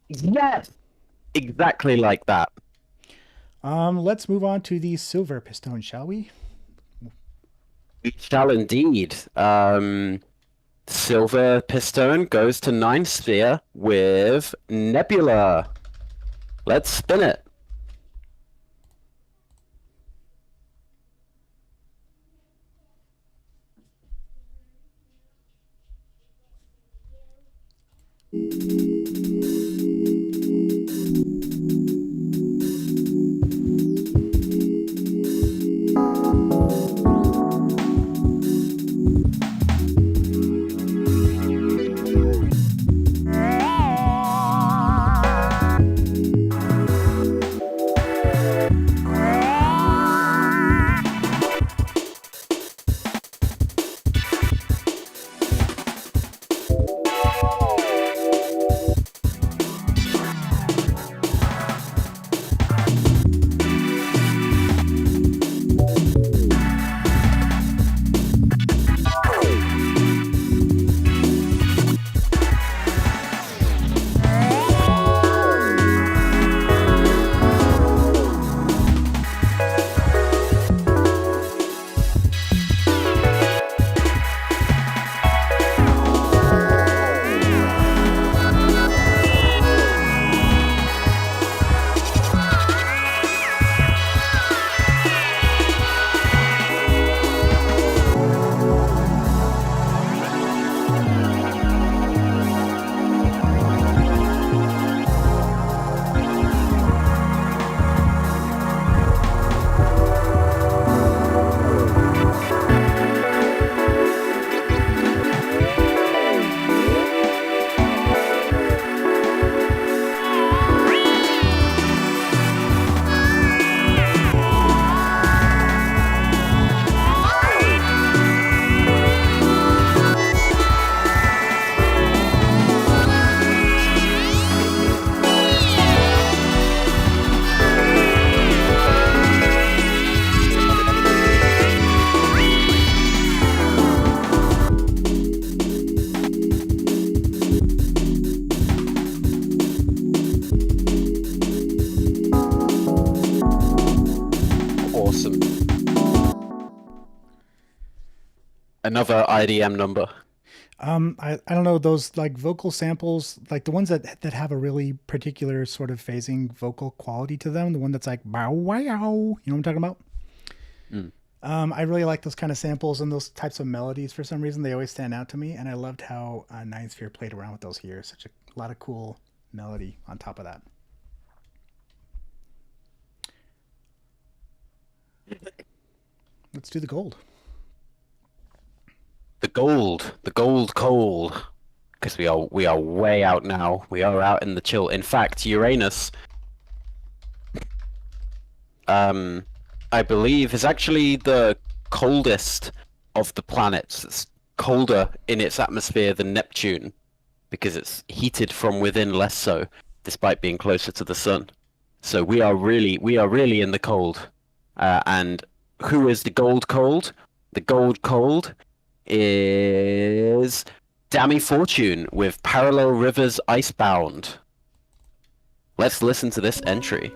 Yes, exactly like that. Let's move on to the silver piston, shall we? We shall indeed. Silver Piston goes to 9 Sphere with Nebula. Let's spin it. Another IDM number. I don't know those like vocal samples, like the ones that have a really particular sort of phasing vocal quality to them. The one that's like bow wow, you know what I'm talking about? Mm. I really like those kind of samples and those types of melodies. For some reason, they always stand out to me, and I loved how Nine Sphere played around with those here. Such a lot of cool melody on top of that. Let's do the gold. The gold coal, because we are way out now. We are out in the chill. In fact, Uranus, I believe, is actually the coldest of the planets. It's colder in its atmosphere than Neptune, because it's heated from within less so, despite being closer to the sun. So we are really in the cold. And who is the gold cold? The gold cold is Dammy Fortune with Parallel Rivers Icebound. Let's listen to this entry.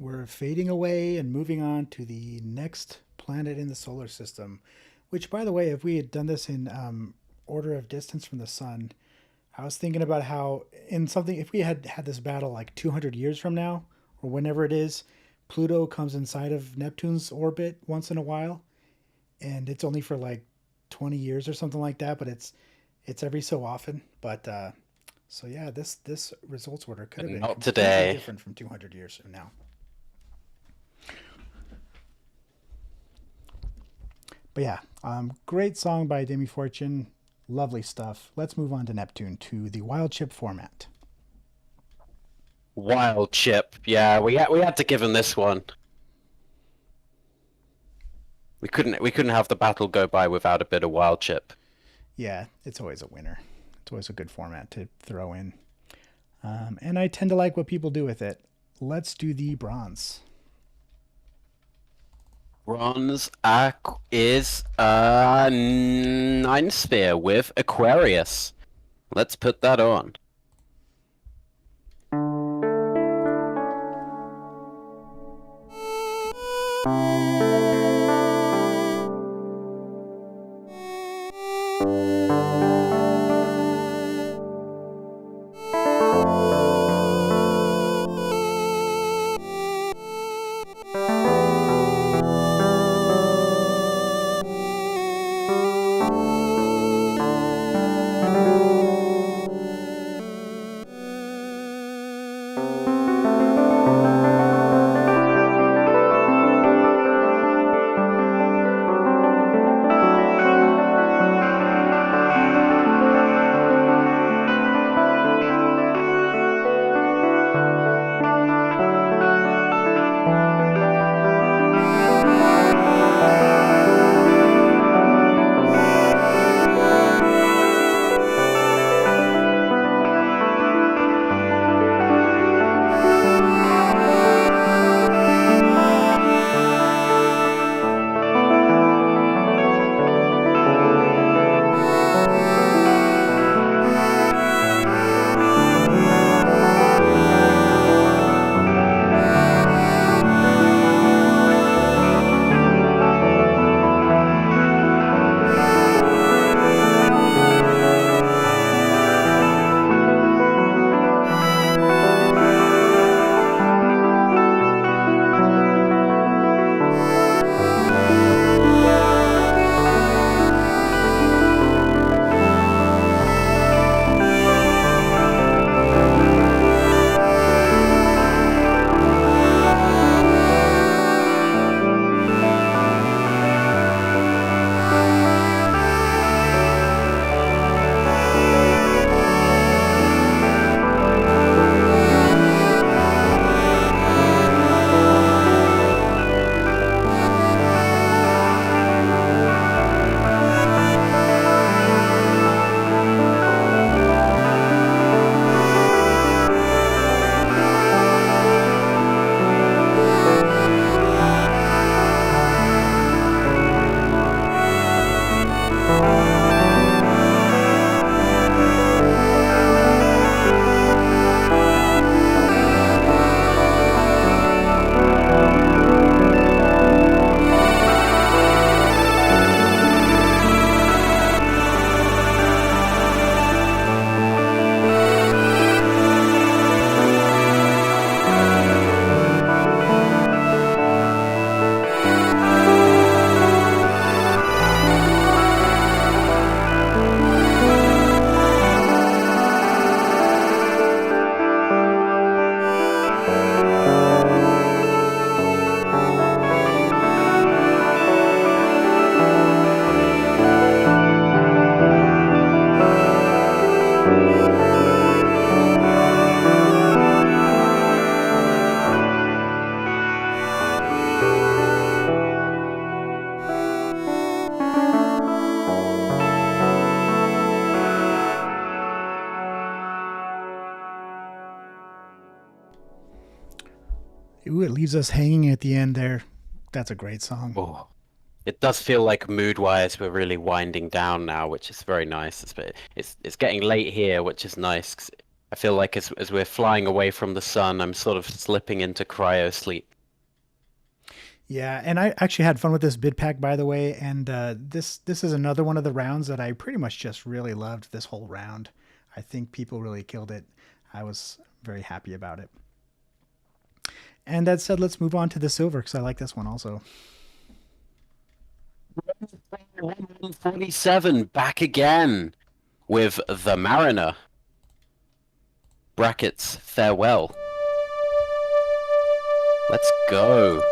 we're fading away and moving on to the next planet in the solar system. Which, by the way, if we had done this in order of distance from the sun, I was thinking about how in something, if we had had this battle like 200 years from now, or whenever it is, Pluto comes inside of Neptune's orbit once in a while, and it's only for like 20 years or something like that, but it's every so often. But so yeah, this results order could have been Not completely today. different from 200 years from now. But yeah, great song by Demi Fortune. Lovely stuff. Let's move on to Neptune, to the wild chip format. Wild chip. Yeah, we had to give him this one. We couldn't have the battle go by without a bit of wild chip. Yeah, it's always a winner. It's always a good format to throw in. And I tend to like what people do with it. Let's do the bronze. Bronze is Nine Sphere with Aquarius. Let's put that on. Ooh, it leaves us hanging at the end there. That's a great song. Oh, it does feel like mood-wise we're really winding down now, which is very nice. It's getting late here, which is nice. 'Cause I feel like as we're flying away from the sun, I'm sort of slipping into cryo sleep. Yeah, and I actually had fun with this bid pack, by the way. And this is another one of the rounds that I pretty much just really loved this whole round. I think people really killed it. I was very happy about it. And that said, let's move on to the silver because I like this one also. 147 back again with the Mariner. Brackets farewell. Let's go.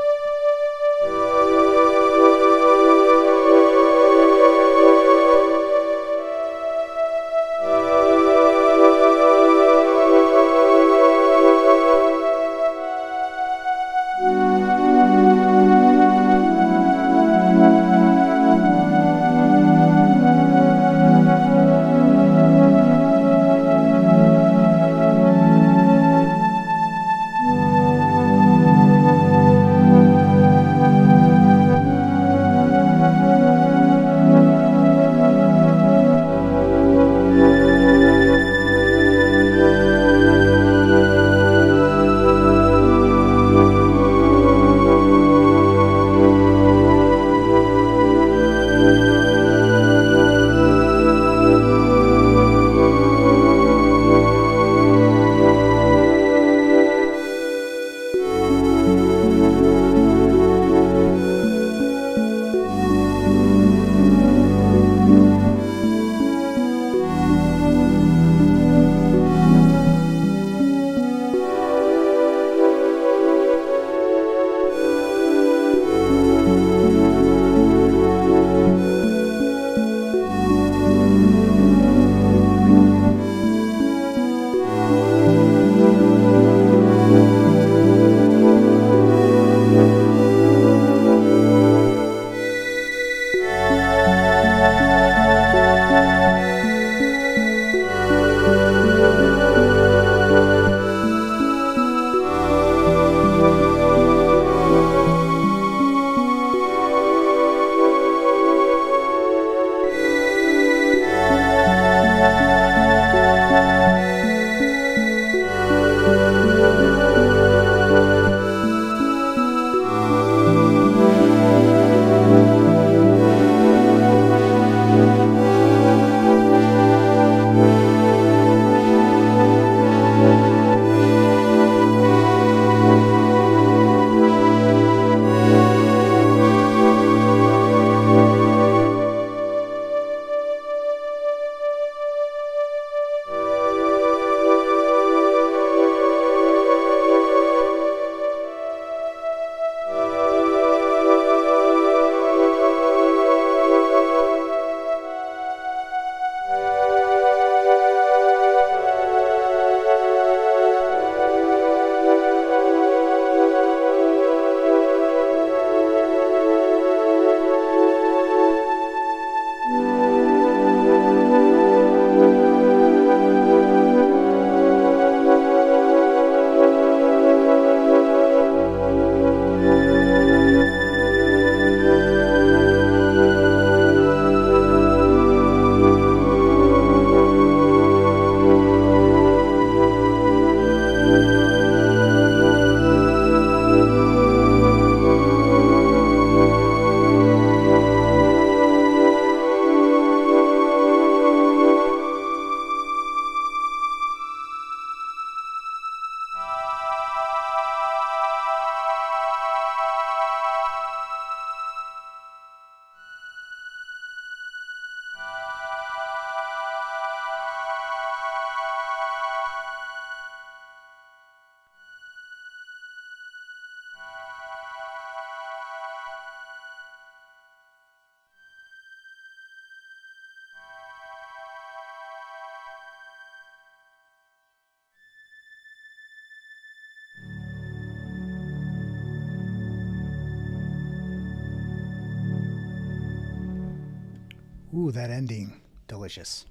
Ooh, that ending. Delicious.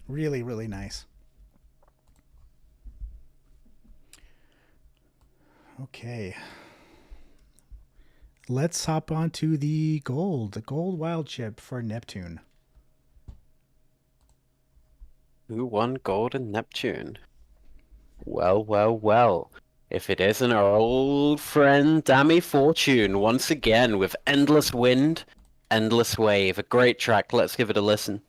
Really, really nice. Okay. Let's hop on to the gold wild chip for Neptune. Who won gold in Neptune? Well, well, well. If it isn't our old friend Dammy Fortune once again with Endless Wind, Endless Wave. A great track. Let's give it a listen.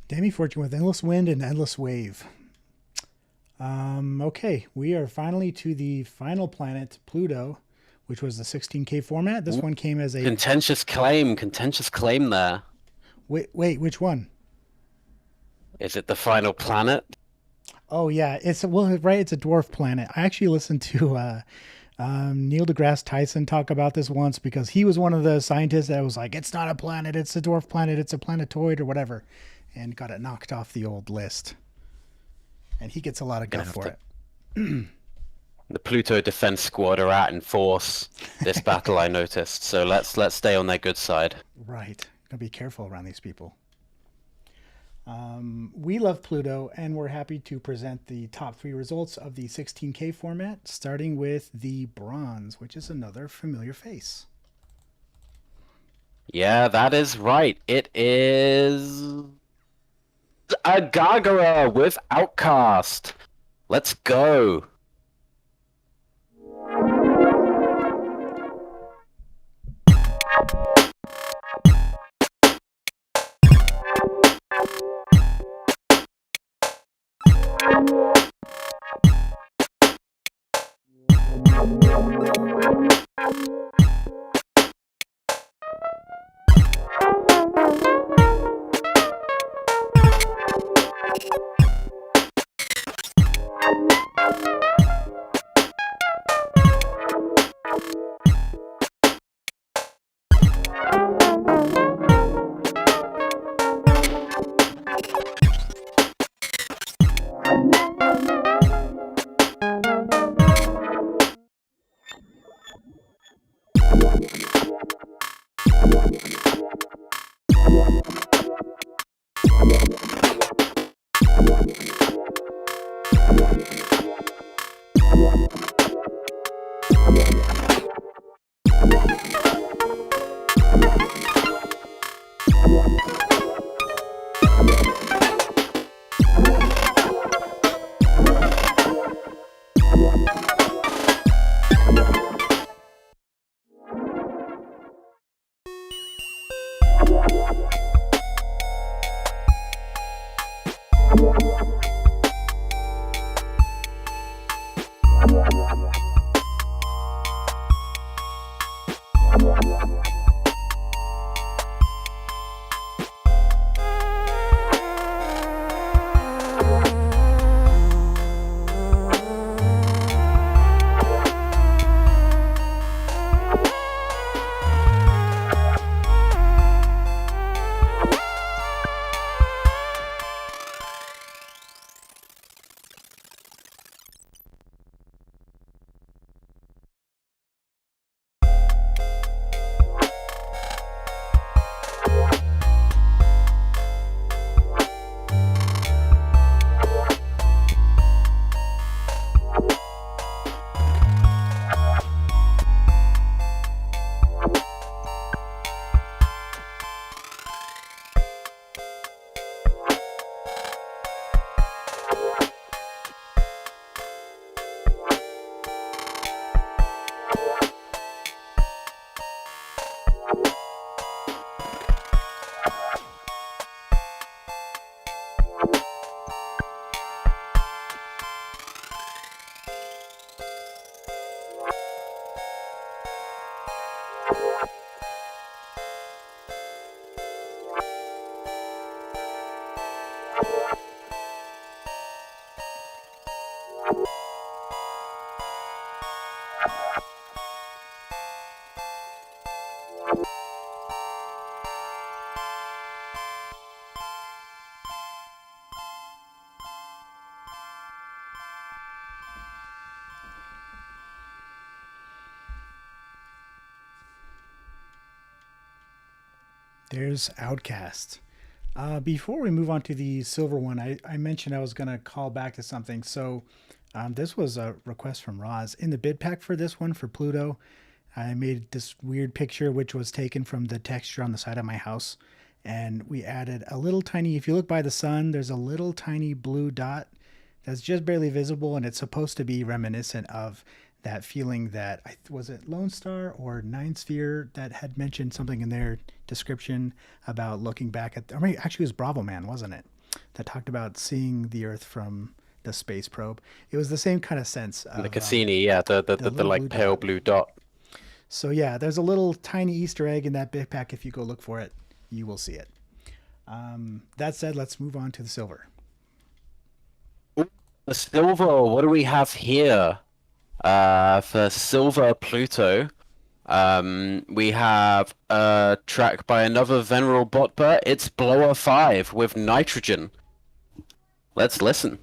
Dammy Fortune with Endless Wind and Endless Wave. Okay, we are finally to the final planet, Pluto, which was the 16K format. This one came as a... Contentious claim there. Wait, which one? Is it the final planet? Oh, yeah, it's a dwarf planet. I actually listened to Neil deGrasse Tyson talk about this once because he was one of the scientists that was like, it's not a planet, it's a dwarf planet, it's a planetoid or whatever, and got it knocked off the old list. And he gets a lot of guff for it. The Pluto Defense Squad are out in force this battle, I noticed. So let's stay on their good side. Right. Gotta be careful around these people. We love Pluto, and we're happy to present the top 3 results of the 16K format, starting with the Bronze, which is another familiar face. Yeah, that is right. It is a Gagara with Outcast. Let's go. There's Outcast. Before we move on to the silver one, I mentioned I was going to call back to something. So this was a request from Roz. In the bid pack for this one, for Pluto, I made this weird picture, which was taken from the texture on the side of my house. And we added a little tiny, if you look by the sun, there's a little tiny blue dot that's just barely visible. And it's supposed to be reminiscent of that feeling that, was it Lone Star or Nine Sphere that had mentioned something in their description about looking back at, I mean, actually it was Bravo Man, wasn't it? That talked about seeing the Earth from the space probe. It was the same kind of sense of The Cassini, yeah, the little like blue pale dot. blue dot. So yeah, there's a little tiny Easter egg in that bit pack. If you go look for it, you will see it. That said, let's move on to the silver. The silver, what do we have here? For Silver Pluto, we have a track by another Veneral Botbot. It's Blower 5 with Nitrogen. Let's listen.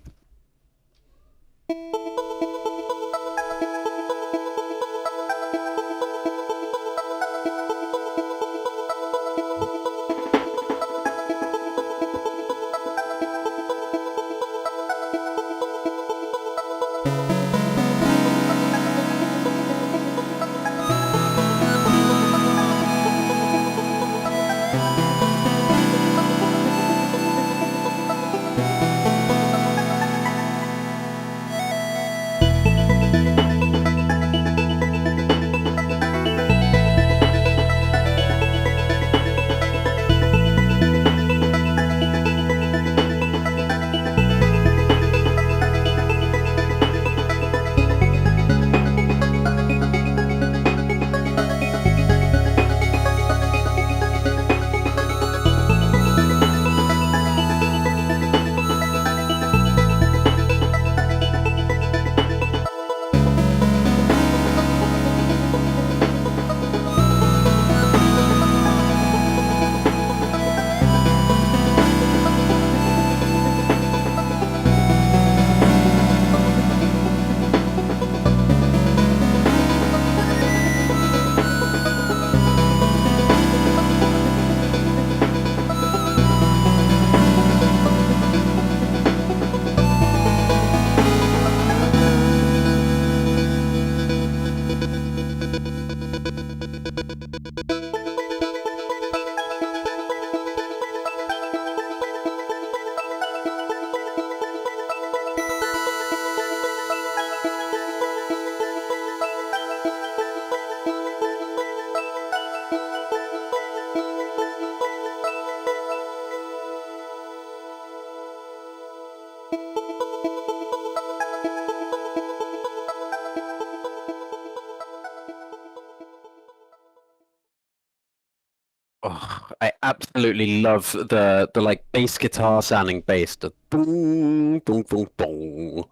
Oh, I absolutely love the like bass guitar sounding bass. The boom, boom, boom, boom.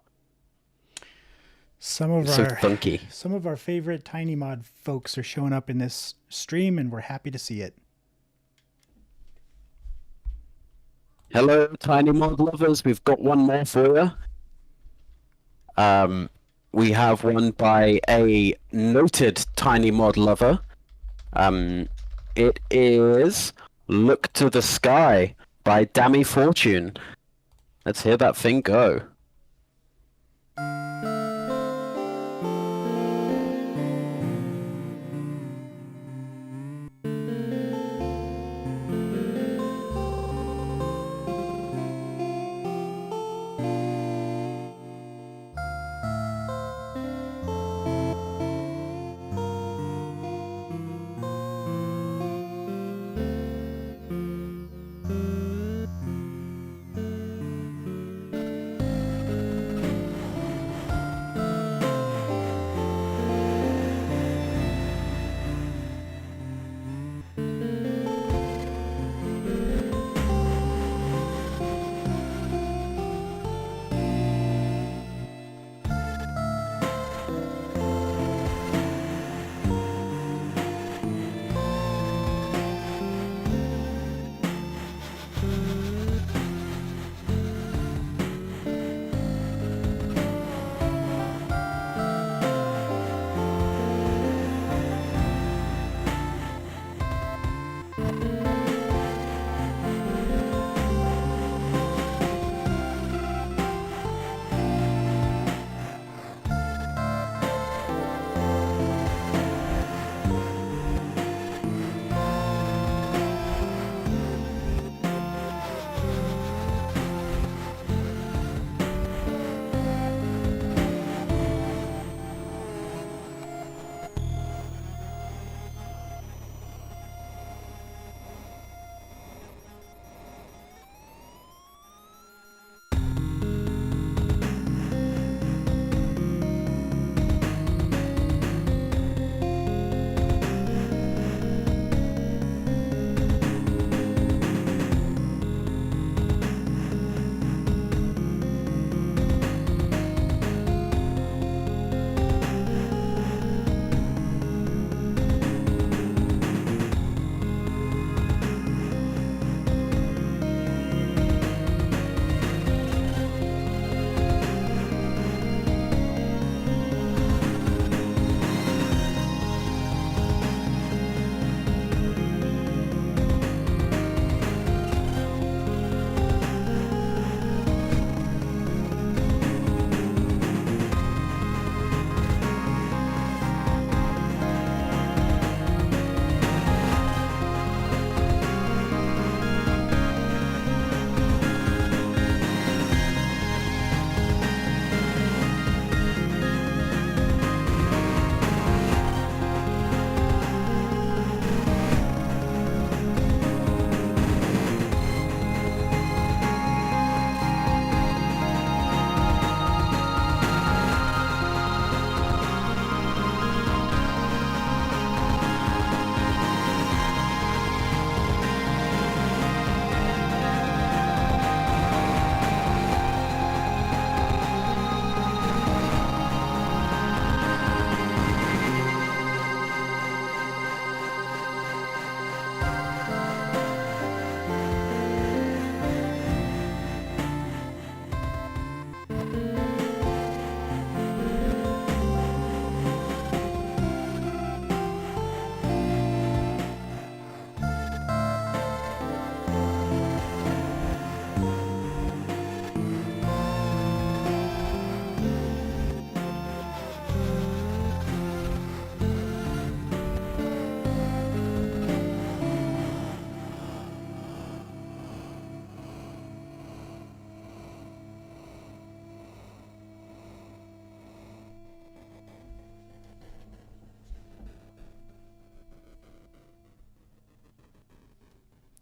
Some of It's so our funky. some of our favorite Tiny Mod folks are showing up in this stream, and we're happy to see it. Hello, Tiny Mod lovers. We've got one more for you. We have one by a noted Tiny Mod lover. It is "Look to the Sky" by Dammy Fortune. Let's hear that thing go.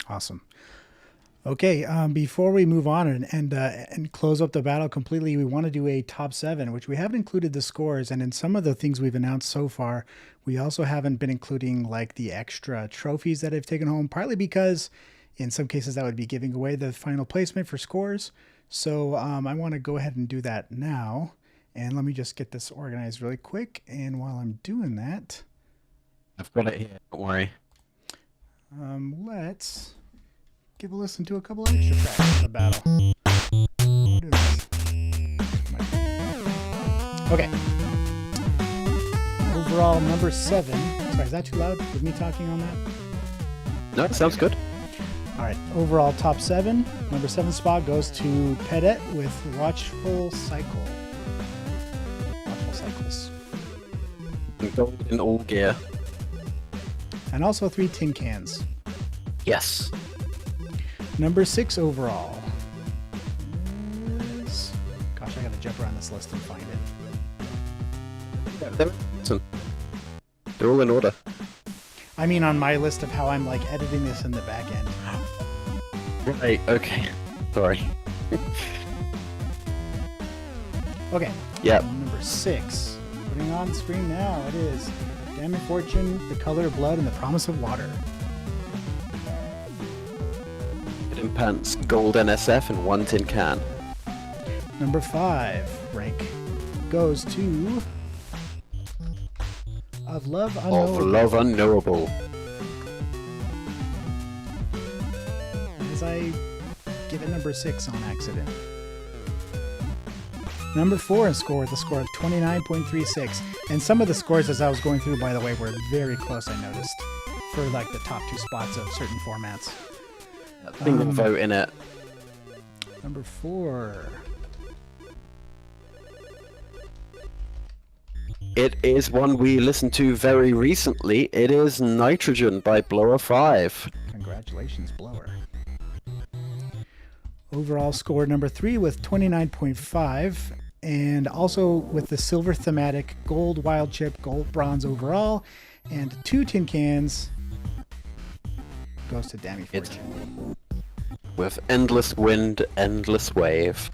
Awesome. Okay, before we move on and close up the battle completely, we want to do a top 7, which we haven't included the scores. And in some of the things we've announced so far, we also haven't been including like the extra trophies that I've taken home, partly because in some cases that would be giving away the final placement for scores. So I want to go ahead and do that now. And let me just get this organized really quick. And while I'm doing that, I've got it here. Don't worry. let's give a listen to a couple extra tracks in the battle. What is this? Okay. Overall, number 7. Sorry, is that too loud with me talking on that? No, it sounds good. All right. Overall, top 7. Number 7 spot goes to Pedet with Watchful Cycle. Watchful Cycles. Gold in all gear. And also 3 tin cans. Yes. Number 6 overall is... Gosh, I gotta jump around this list and find it. They're all in order. I mean, on my list of how I'm like editing this in the back end. Right, okay. Sorry. Okay. Yep. Number 6. Putting on the screen now. It is Damning Fortune, The Color of Blood, and The Promise of Water. In pants, gold NSF, and 1 tin can. Number 5 rank goes to Of Love Of Unknowable. Love Unknowable. As I give it number 6 on accident. Number 4 in score with a score of 29.36. And some of the scores as I was going through, by the way, were very close, I noticed, for like the top 2 spots of certain formats. Single vote in it. Number 4. It is one we listened to very recently. It is Nitrogen by Blower 5. Congratulations, Blower. Overall score number 3 with 29.5, and also with the silver thematic, gold wild chip, gold bronze overall, and 2 tin cans goes to Dammy Fortune. With Endless Wind, Endless Wave.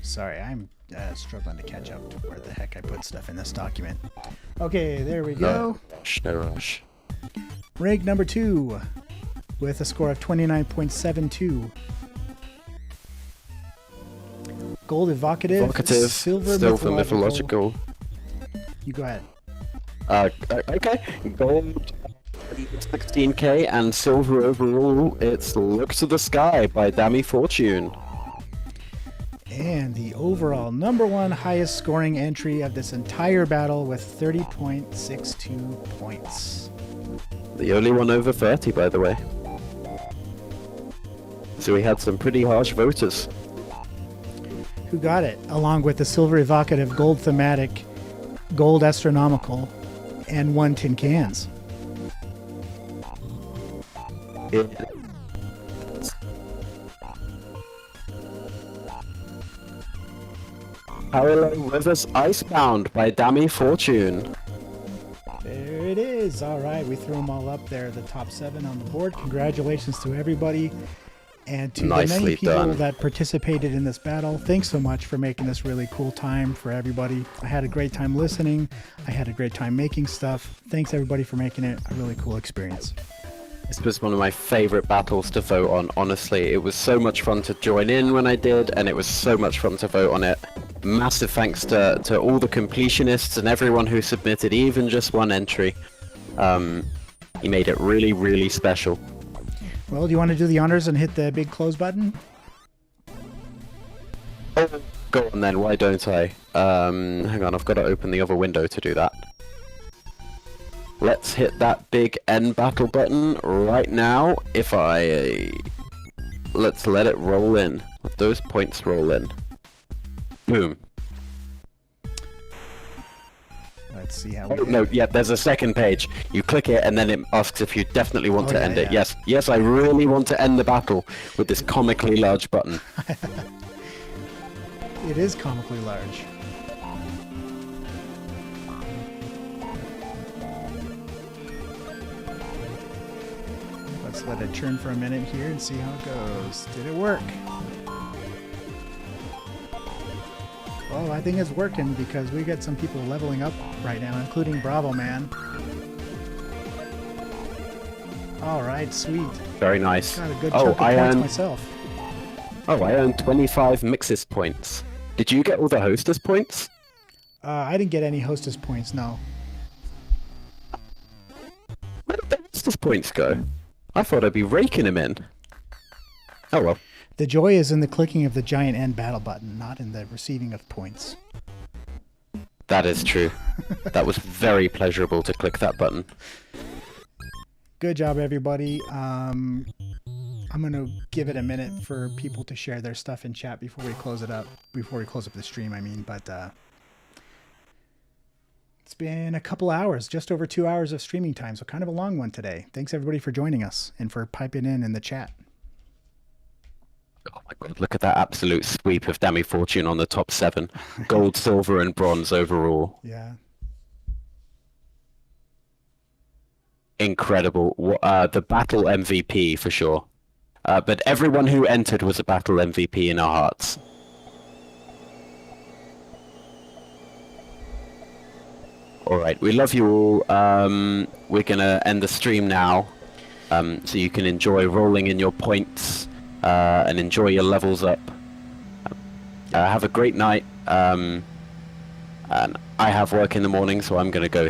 Sorry, I'm struggling to catch up to where the heck I put stuff in this document. Okay, there we go. No rush. Rank number 2 with a score of 29.72. Gold evocative, silver mythological. You go ahead. Okay. Gold 16k and silver overall. It's Look to the Sky by Dammy Fortune. And the overall number 1 highest scoring entry of this entire battle with 30.62 points. The only one over 30, by the way. So we had some pretty harsh voters. Who got it? Along with the silver evocative, gold thematic, gold astronomical, and 1 tin cans. Parallel Rivers Icebound by Dammy Fortune. There it is. All right, we threw them all up there, the top 7 on the board. Congratulations to everybody. And to the many Nicely people done. that participated in this battle, thanks so much for making this really cool time for everybody. I had a great time listening. I had a great time making stuff. Thanks everybody for making it a really cool experience. This was one of my favorite battles to vote on, honestly. It was so much fun to join in when I did, and it was so much fun to vote on it. Massive thanks to all the completionists and everyone who submitted even just one entry. He made it really, really special. Well, do you want to do the honors and hit the big close button? Oh, go on then, why don't I? Hang on, I've got to open the other window to do that. Let's hit that big end battle button right now. Let's let it roll in. Let those points roll in. Boom. Let's see how Oh, we no, yeah, there's a second page. You click it and then it asks if you definitely want to end it. yeah. Yes, I really want to end the battle with this comically large button. It is comically large. Let's let it churn for a minute here and see how it goes. Did it work? Well, I think it's working because we got some people leveling up right now, including Bravo Man. All right, sweet. Very nice. Got a good Oh, chunk of I points earned. myself. Oh, I earned 25 Mixes points. Did you get all the Hostess points? I didn't get any hostess points, no. Where did the Hostess points go? I thought I'd be raking them in. Oh well. The joy is in the clicking of the giant end battle button, not in the receiving of points. That is true. That was very pleasurable to click that button. Good job, everybody. I'm going to give it a minute for people to share their stuff in chat before we close it up. Before we close up the stream, I mean. But it's been a couple hours, just over 2 hours of streaming time, so kind of a long one today. Thanks, everybody, for joining us and for piping in the chat. Oh my god, look at that absolute sweep of Demi Fortune on the top 7. Gold, silver, and bronze overall. Yeah. Incredible. The battle MVP for sure. But everyone who entered was a battle MVP in our hearts. Alright, we love you all. We're gonna end the stream now. So you can enjoy rolling in your points and enjoy your levels up. Have a great night. And I have work in the morning, so I'm gonna go